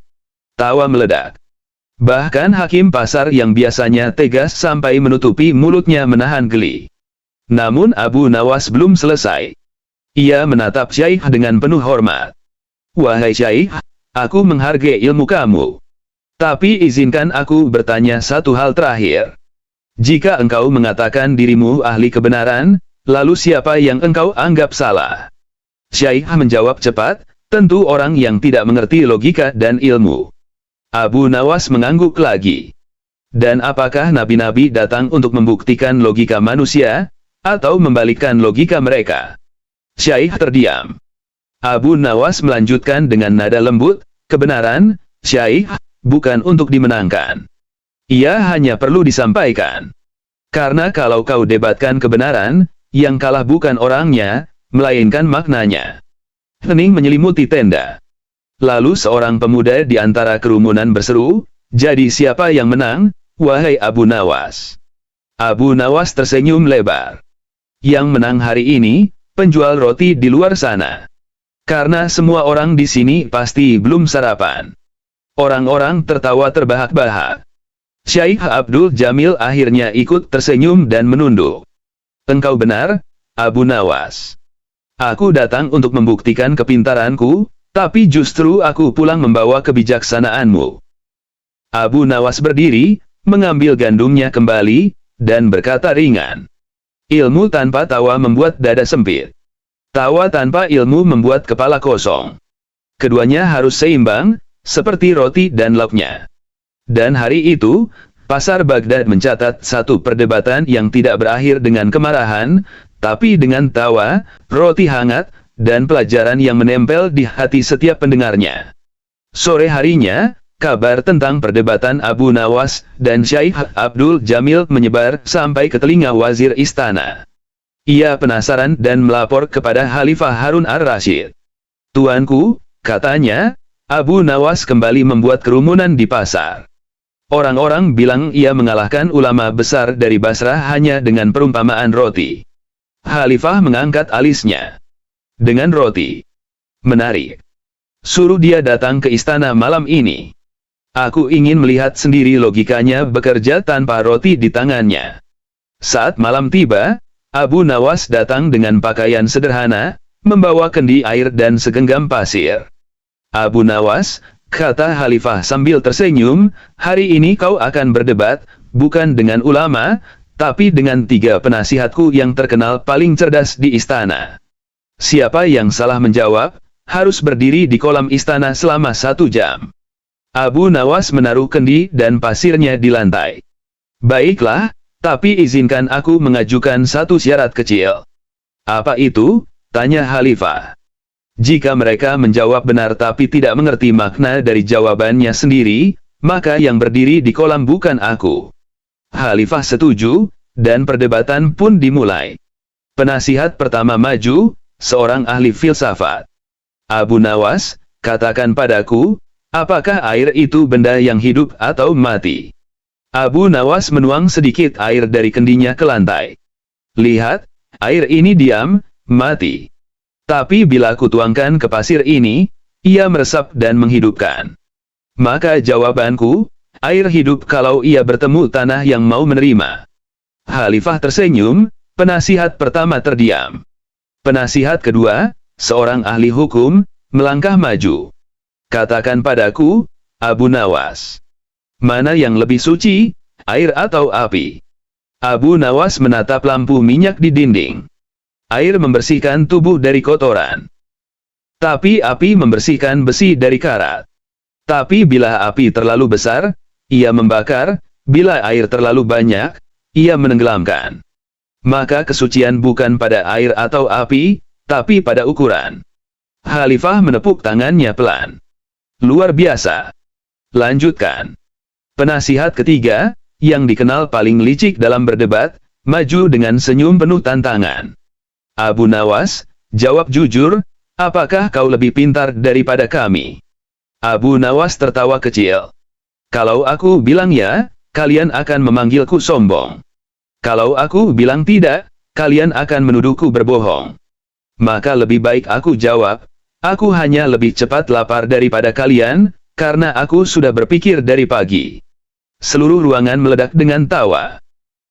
Tawa meledak. Bahkan hakim pasar yang biasanya tegas sampai menutupi mulutnya menahan geli. Namun Abu Nawas belum selesai. Ia menatap Syekh dengan penuh hormat. "Wahai Syekh, aku menghargai ilmu kamu. Tapi izinkan aku bertanya satu hal terakhir. Jika engkau mengatakan dirimu ahli kebenaran, lalu siapa yang engkau anggap salah?" Syekh menjawab cepat, "Tentu orang yang tidak mengerti logika dan ilmu." Abu Nawas mengangguk lagi. "Dan apakah nabi-nabi datang untuk membuktikan logika manusia, atau membalikkan logika mereka?" Syekh terdiam. Abu Nawas melanjutkan dengan nada lembut, "Kebenaran, Syekh, bukan untuk dimenangkan. Ia hanya perlu disampaikan. Karena kalau kau debatkan kebenaran, yang kalah bukan orangnya, melainkan maknanya." Hening menyelimuti tenda. Lalu seorang pemuda di antara kerumunan berseru, "Jadi siapa yang menang, wahai Abu Nawas?" Abu Nawas tersenyum lebar. "Yang menang hari ini, penjual roti di luar sana. Karena semua orang di sini pasti belum sarapan." Orang-orang tertawa terbahak-bahak. Syekh Abdul Jamil akhirnya ikut tersenyum dan menunduk. Engkau benar, Abu Nawas. Aku datang untuk membuktikan kepintaranku, tapi justru aku pulang membawa kebijaksanaanmu. Abu Nawas berdiri, mengambil gandumnya kembali, dan berkata ringan. Ilmu tanpa tawa membuat dada sempit. Tawa tanpa ilmu membuat kepala kosong. Keduanya harus seimbang, seperti roti dan lauknya. Dan hari itu, pasar Baghdad mencatat satu perdebatan yang tidak berakhir dengan kemarahan, tapi dengan tawa, roti hangat, dan pelajaran yang menempel di hati setiap pendengarnya. Sore harinya, kabar tentang perdebatan Abu Nawas dan Syekh Abdul Jamil menyebar sampai ke telinga wazir istana. Ia penasaran dan melapor kepada Khalifah Harun ar-Rasyid. Tuanku, katanya, Abu Nawas kembali membuat kerumunan di pasar. Orang-orang bilang ia mengalahkan ulama besar dari Basrah hanya dengan perumpamaan roti. Khalifah mengangkat alisnya. Dengan roti. Menarik. Suruh dia datang ke istana malam ini. Aku ingin melihat sendiri logikanya bekerja tanpa roti di tangannya. Saat malam tiba, Abu Nawas datang dengan pakaian sederhana, membawa kendi air dan segenggam pasir. Abu Nawas, kata Khalifah sambil tersenyum, hari ini kau akan berdebat, bukan dengan ulama, tapi dengan 3 penasihatku yang terkenal paling cerdas di istana. Siapa yang salah menjawab, harus berdiri di kolam istana selama 1 jam. Abu Nawas menaruh kendi dan pasirnya di lantai. Baiklah, tapi izinkan aku mengajukan satu syarat kecil. Apa itu? Tanya Khalifah. Jika mereka menjawab benar tapi tidak mengerti makna dari jawabannya sendiri, maka yang berdiri di kolam bukan aku. Khalifah setuju, dan perdebatan pun dimulai. Penasihat pertama maju, seorang ahli filsafat. Abu Nawas, katakan padaku, apakah air itu benda yang hidup atau mati? Abu Nawas menuang sedikit air dari kendinya ke lantai. Lihat, air ini diam, mati. Tapi bila kutuangkan ke pasir ini, ia meresap dan menghidupkan. Maka jawabanku, air hidup kalau ia bertemu tanah yang mau menerima. Khalifah tersenyum, penasihat pertama terdiam. Penasihat kedua, seorang ahli hukum, melangkah maju. Katakan padaku, Abu Nawas. Mana yang lebih suci, air atau api? Abu Nawas menatap lampu minyak di dinding. Air membersihkan tubuh dari kotoran. Tapi api membersihkan besi dari karat. Tapi bila api terlalu besar, ia membakar, bila air terlalu banyak, ia menenggelamkan. Maka kesucian bukan pada air atau api, tapi pada ukuran. Khalifah menepuk tangannya pelan. Luar biasa. Lanjutkan. Penasihat ketiga, yang dikenal paling licik dalam berdebat, maju dengan senyum penuh tantangan. Abu Nawas, jawab jujur, apakah kau lebih pintar daripada kami? Abu Nawas tertawa kecil. Kalau aku bilang ya, kalian akan memanggilku sombong. Kalau aku bilang tidak, kalian akan menuduhku berbohong. Maka lebih baik aku jawab, aku hanya lebih cepat lapar daripada kalian, karena aku sudah berpikir dari pagi. Seluruh ruangan meledak dengan tawa.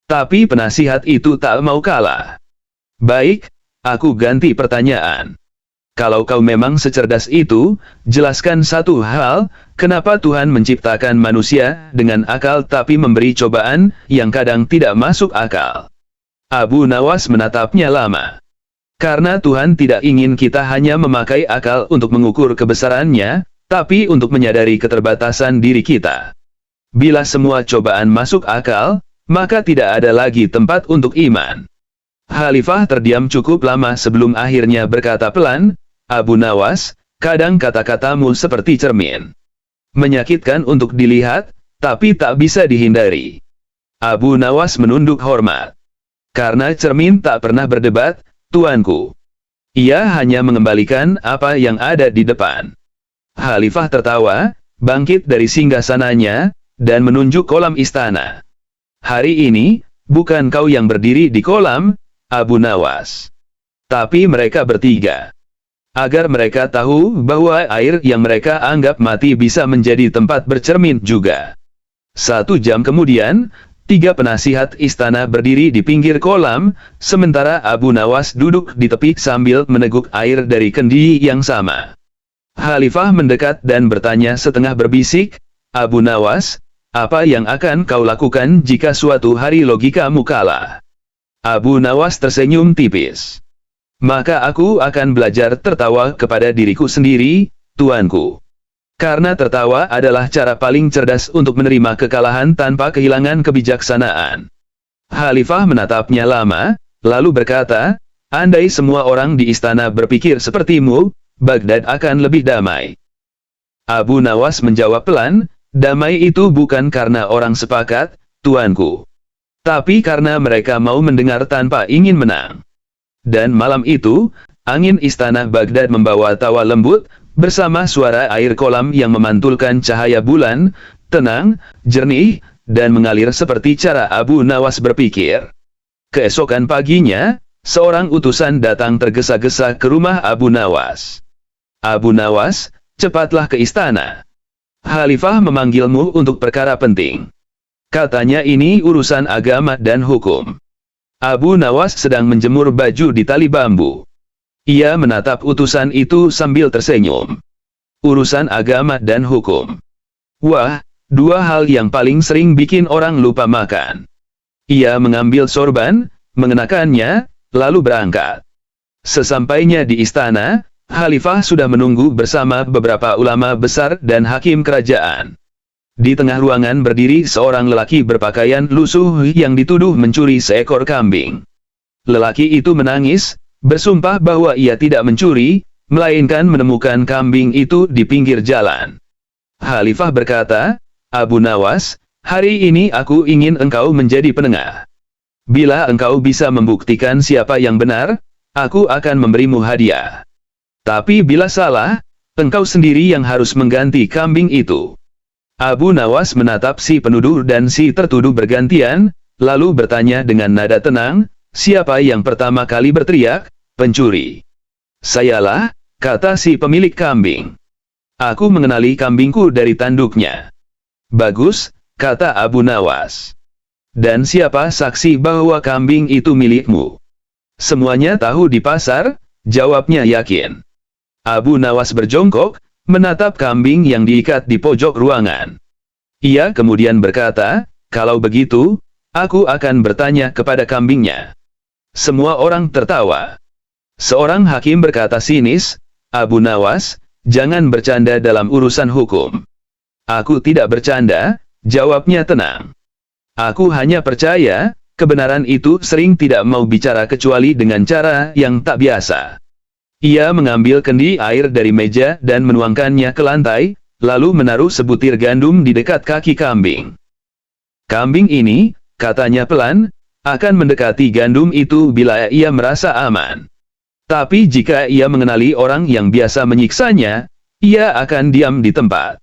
Tapi penasihat itu tak mau kalah. Baik, aku ganti pertanyaan. Kalau kau memang secerdas itu, jelaskan satu hal, kenapa Tuhan menciptakan manusia dengan akal tapi memberi cobaan yang kadang tidak masuk akal. Abu Nawas menatapnya lama. Karena Tuhan tidak ingin kita hanya memakai akal untuk mengukur kebesarannya, tapi untuk menyadari keterbatasan diri kita. Bila semua cobaan masuk akal, maka tidak ada lagi tempat untuk iman. Khalifah terdiam cukup lama sebelum akhirnya berkata pelan, Abu Nawas, kadang kata-katamu seperti cermin. Menyakitkan untuk dilihat, tapi tak bisa dihindari. Abu Nawas menunduk hormat. Karena cermin tak pernah berdebat, tuanku. Ia hanya mengembalikan apa yang ada di depan. Khalifah tertawa, bangkit dari singgasananya, dan menunjuk kolam istana. Hari ini, bukan kau yang berdiri di kolam, Abu Nawas. Tapi mereka bertiga. Agar mereka tahu bahwa air yang mereka anggap mati bisa menjadi tempat bercermin juga. 1 jam kemudian, 3 penasihat istana berdiri di pinggir kolam, sementara Abu Nawas duduk di tepi sambil meneguk air dari kendi yang sama. Khalifah mendekat dan bertanya setengah berbisik, "Abu Nawas, apa yang akan kau lakukan jika suatu hari logikamu kalah?" Abu Nawas tersenyum tipis. "Maka aku akan belajar tertawa kepada diriku sendiri, tuanku. Karena tertawa adalah cara paling cerdas untuk menerima kekalahan tanpa kehilangan kebijaksanaan." Khalifah menatapnya lama, lalu berkata, "Andai semua orang di istana berpikir sepertimu, Baghdad akan lebih damai." Abu Nawas menjawab pelan, "Damai itu bukan karena orang sepakat, tuanku. Tapi karena mereka mau mendengar tanpa ingin menang." Dan malam itu, angin istana Baghdad membawa tawa lembut, bersama suara air kolam yang memantulkan cahaya bulan, tenang, jernih, dan mengalir seperti cara Abu Nawas berpikir. Keesokan paginya, seorang utusan datang tergesa-gesa ke rumah Abu Nawas. "Abu Nawas, cepatlah ke istana. Khalifah memanggilmu untuk perkara penting. Katanya ini urusan agama dan hukum." Abu Nawas sedang menjemur baju di tali bambu. Ia menatap utusan itu sambil tersenyum. Urusan agama dan hukum. Wah, dua hal yang paling sering bikin orang lupa makan. Ia mengambil sorban, mengenakannya, lalu berangkat. Sesampainya di istana, Khalifah sudah menunggu bersama beberapa ulama besar dan hakim kerajaan. Di tengah ruangan berdiri seorang lelaki berpakaian lusuh yang dituduh mencuri seekor kambing. Lelaki itu menangis, bersumpah bahwa ia tidak mencuri, melainkan menemukan kambing itu di pinggir jalan. Khalifah berkata, "Abu Nawas, hari ini aku ingin engkau menjadi penengah. Bila engkau bisa membuktikan siapa yang benar, aku akan memberimu hadiah. Tapi bila salah, engkau sendiri yang harus mengganti kambing itu." Abu Nawas menatap si penuduh dan si tertuduh bergantian, lalu bertanya dengan nada tenang, "Siapa yang pertama kali berteriak, 'Pencuri'?" "Sayalah," kata si pemilik kambing. "Aku mengenali kambingku dari tanduknya." "Bagus," kata Abu Nawas. "Dan siapa saksi bahwa kambing itu milikmu?" "Semuanya tahu di pasar," jawabnya yakin. Abu Nawas berjongkok, menatap kambing yang diikat di pojok ruangan. Ia kemudian berkata, "Kalau begitu, aku akan bertanya kepada kambingnya." Semua orang tertawa. Seorang hakim berkata sinis, "Abu Nawas, jangan bercanda dalam urusan hukum." "Aku tidak bercanda," jawabnya tenang. "Aku hanya percaya, kebenaran itu sering tidak mau bicara kecuali dengan cara yang tak biasa." Ia mengambil kendi air dari meja dan menuangkannya ke lantai, lalu menaruh sebutir gandum di dekat kaki kambing. "Kambing ini," katanya pelan, "akan mendekati gandum itu bila ia merasa aman. Tapi jika ia mengenali orang yang biasa menyiksanya, ia akan diam di tempat."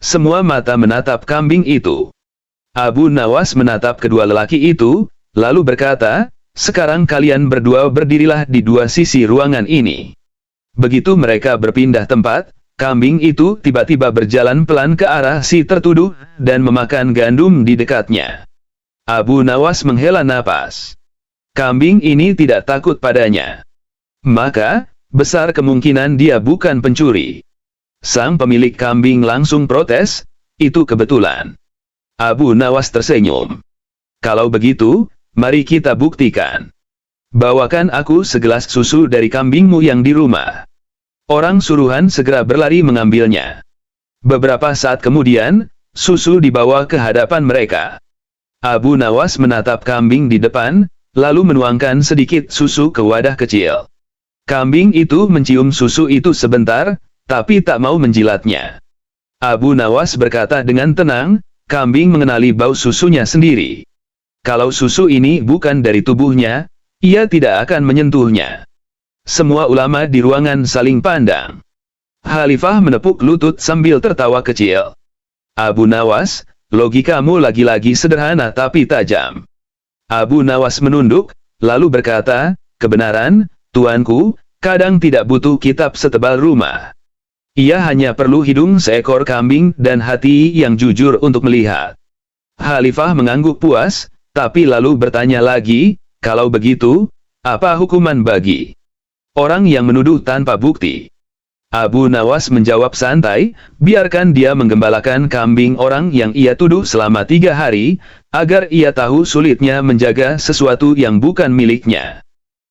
Semua mata menatap kambing itu. Abu Nawas menatap kedua lelaki itu, lalu berkata, "Sekarang kalian berdua berdirilah di dua sisi ruangan ini." Begitu mereka berpindah tempat, kambing itu tiba-tiba berjalan pelan ke arah si tertuduh, dan memakan gandum di dekatnya. Abu Nawas menghela napas. Kambing ini tidak takut padanya. Maka, besar kemungkinan dia bukan pencuri. Sang pemilik kambing langsung protes, "Itu kebetulan." Abu Nawas tersenyum. "Kalau begitu, mari kita buktikan. Bawakan aku segelas susu dari kambingmu yang di rumah." Orang suruhan segera berlari mengambilnya. Beberapa saat kemudian, susu dibawa ke hadapan mereka. Abu Nawas menatap kambing di depan, lalu menuangkan sedikit susu ke wadah kecil. Kambing itu mencium susu itu sebentar, tapi tak mau menjilatnya. Abu Nawas berkata dengan tenang, "Kambing mengenali bau susunya sendiri. Kalau susu ini bukan dari tubuhnya, ia tidak akan menyentuhnya." Semua ulama di ruangan saling pandang. Khalifah menepuk lutut sambil tertawa kecil. "Abu Nawas, logikamu lagi-lagi sederhana tapi tajam." Abu Nawas menunduk, lalu berkata, "Kebenaran, tuanku, kadang tidak butuh kitab setebal rumah. Ia hanya perlu hidung seekor kambing dan hati yang jujur untuk melihat." Khalifah mengangguk puas, tapi lalu bertanya lagi, kalau begitu, apa hukuman bagi orang yang menuduh tanpa bukti? Abu Nawas menjawab santai, biarkan dia menggembalakan kambing orang yang ia tuduh selama 3 hari, agar ia tahu sulitnya menjaga sesuatu yang bukan miliknya.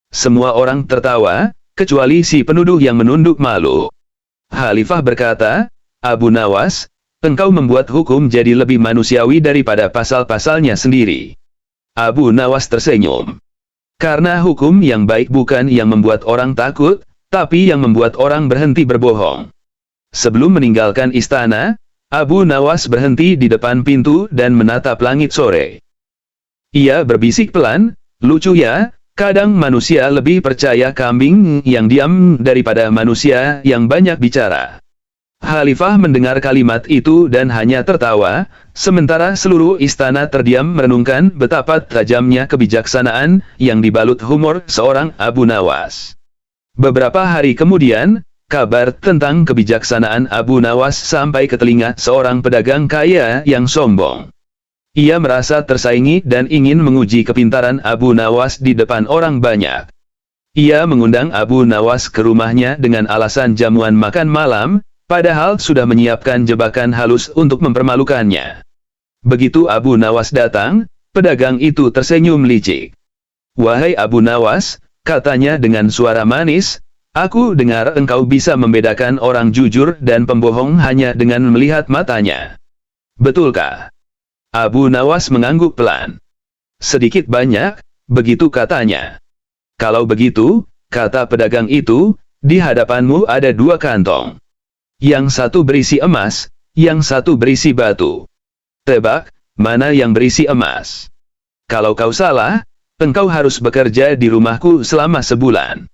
Semua orang tertawa, kecuali si penuduh yang menunduk malu. Khalifah berkata, Abu Nawas, engkau membuat hukum jadi lebih manusiawi daripada pasal-pasalnya sendiri. Abu Nawas tersenyum. Karena hukum yang baik bukan yang membuat orang takut, tapi yang membuat orang berhenti berbohong. Sebelum meninggalkan istana, Abu Nawas berhenti di depan pintu dan menatap langit sore. Ia berbisik pelan, lucu ya, kadang manusia lebih percaya kambing yang diam daripada manusia yang banyak bicara. Khalifah mendengar kalimat itu dan hanya tertawa, sementara seluruh istana terdiam merenungkan betapa tajamnya kebijaksanaan yang dibalut humor seorang Abu Nawas. Beberapa hari kemudian, kabar tentang kebijaksanaan Abu Nawas sampai ke telinga seorang pedagang kaya yang sombong. Ia merasa tersaingi dan ingin menguji kepintaran Abu Nawas di depan orang banyak. Ia mengundang Abu Nawas ke rumahnya dengan alasan jamuan makan malam, padahal sudah menyiapkan jebakan halus untuk mempermalukannya. Begitu Abu Nawas datang, pedagang itu tersenyum licik. Wahai Abu Nawas, katanya dengan suara manis, aku dengar engkau bisa membedakan orang jujur dan pembohong hanya dengan melihat matanya. Betulkah? Abu Nawas mengangguk pelan. Sedikit banyak, begitu katanya. Kalau begitu, kata pedagang itu, di hadapanmu ada 2 kantong. Yang satu berisi emas, yang satu berisi batu. Tebak, mana yang berisi emas? Kalau kau salah, engkau harus bekerja di rumahku selama sebulan.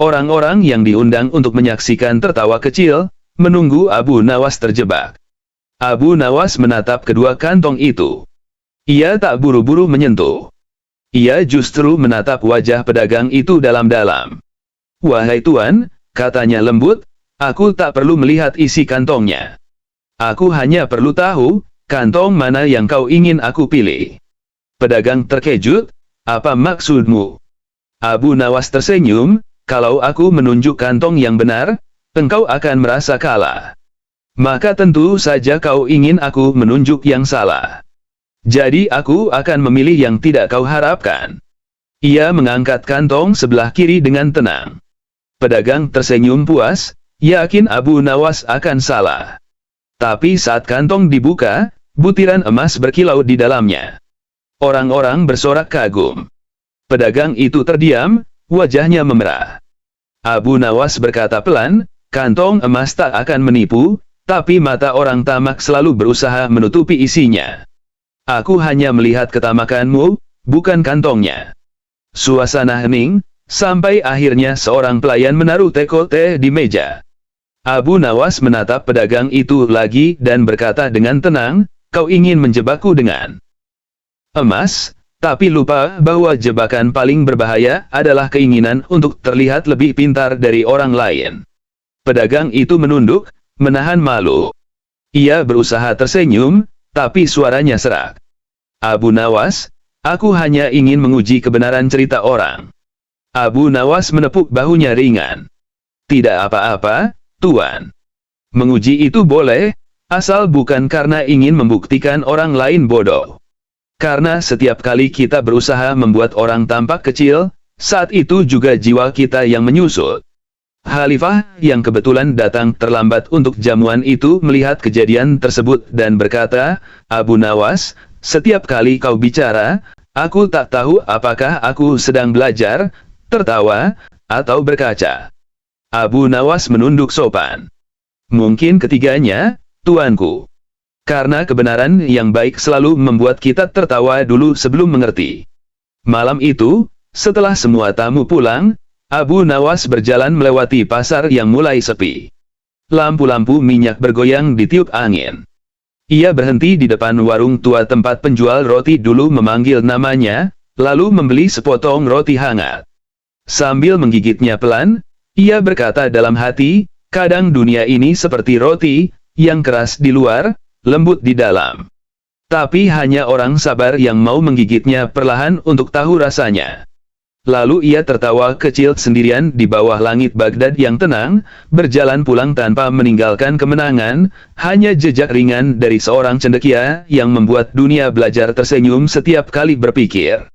Orang-orang yang diundang untuk menyaksikan tertawa kecil, menunggu Abu Nawas terjebak. Abu Nawas menatap kedua kantong itu. Ia tak buru-buru menyentuh. Ia justru menatap wajah pedagang itu dalam-dalam. Wahai tuan, katanya lembut, aku tak perlu melihat isi kantongnya. Aku hanya perlu tahu, kantong mana yang kau ingin aku pilih. Pedagang terkejut. Apa maksudmu? Abu Nawas tersenyum, kalau aku menunjuk kantong yang benar, engkau akan merasa kalah. Maka tentu saja kau ingin aku menunjuk yang salah. Jadi aku akan memilih yang tidak kau harapkan. Ia mengangkat kantong sebelah kiri dengan tenang. Pedagang tersenyum puas, yakin Abu Nawas akan salah. Tapi saat kantong dibuka, butiran emas berkilau di dalamnya. Orang-orang bersorak kagum. Pedagang itu terdiam, wajahnya memerah. Abu Nawas berkata pelan, kantong emas tak akan menipu, tapi mata orang tamak selalu berusaha menutupi isinya. Aku hanya melihat ketamakanmu, bukan kantongnya. Suasana hening, sampai akhirnya seorang pelayan menaruh teko teh di meja. Abu Nawas menatap pedagang itu lagi dan berkata dengan tenang, kau ingin menjebakku dengan emas, tapi lupa bahwa jebakan paling berbahaya adalah keinginan untuk terlihat lebih pintar dari orang lain. Pedagang itu menunduk, menahan malu. Ia berusaha tersenyum, tapi suaranya serak. Abu Nawas, aku hanya ingin menguji kebenaran cerita orang. Abu Nawas menepuk bahunya ringan. Tidak apa-apa, tuan. Menguji itu boleh, asal bukan karena ingin membuktikan orang lain bodoh. Karena setiap kali kita berusaha membuat orang tampak kecil, saat itu juga jiwa kita yang menyusut. Khalifah, yang kebetulan datang terlambat untuk jamuan itu melihat kejadian tersebut dan berkata, Abu Nawas, setiap kali kau bicara, aku tak tahu apakah aku sedang belajar, tertawa, atau berkaca. Abu Nawas menunduk sopan. Mungkin ketiganya, tuanku. Karena kebenaran yang baik selalu membuat kita tertawa dulu sebelum mengerti. Malam itu, setelah semua tamu pulang, Abu Nawas berjalan melewati pasar yang mulai sepi. Lampu-lampu minyak bergoyang ditiup angin. Ia berhenti di depan warung tua tempat penjual roti dulu memanggil namanya, lalu membeli sepotong roti hangat. Sambil menggigitnya pelan, ia berkata dalam hati, kadang dunia ini seperti roti, yang keras di luar, lembut di dalam. Tapi hanya orang sabar yang mau menggigitnya perlahan untuk tahu rasanya. Lalu ia tertawa kecil sendirian di bawah langit Baghdad yang tenang, berjalan pulang tanpa meninggalkan kemenangan, hanya jejak ringan dari seorang cendekia yang membuat dunia belajar tersenyum setiap kali berpikir.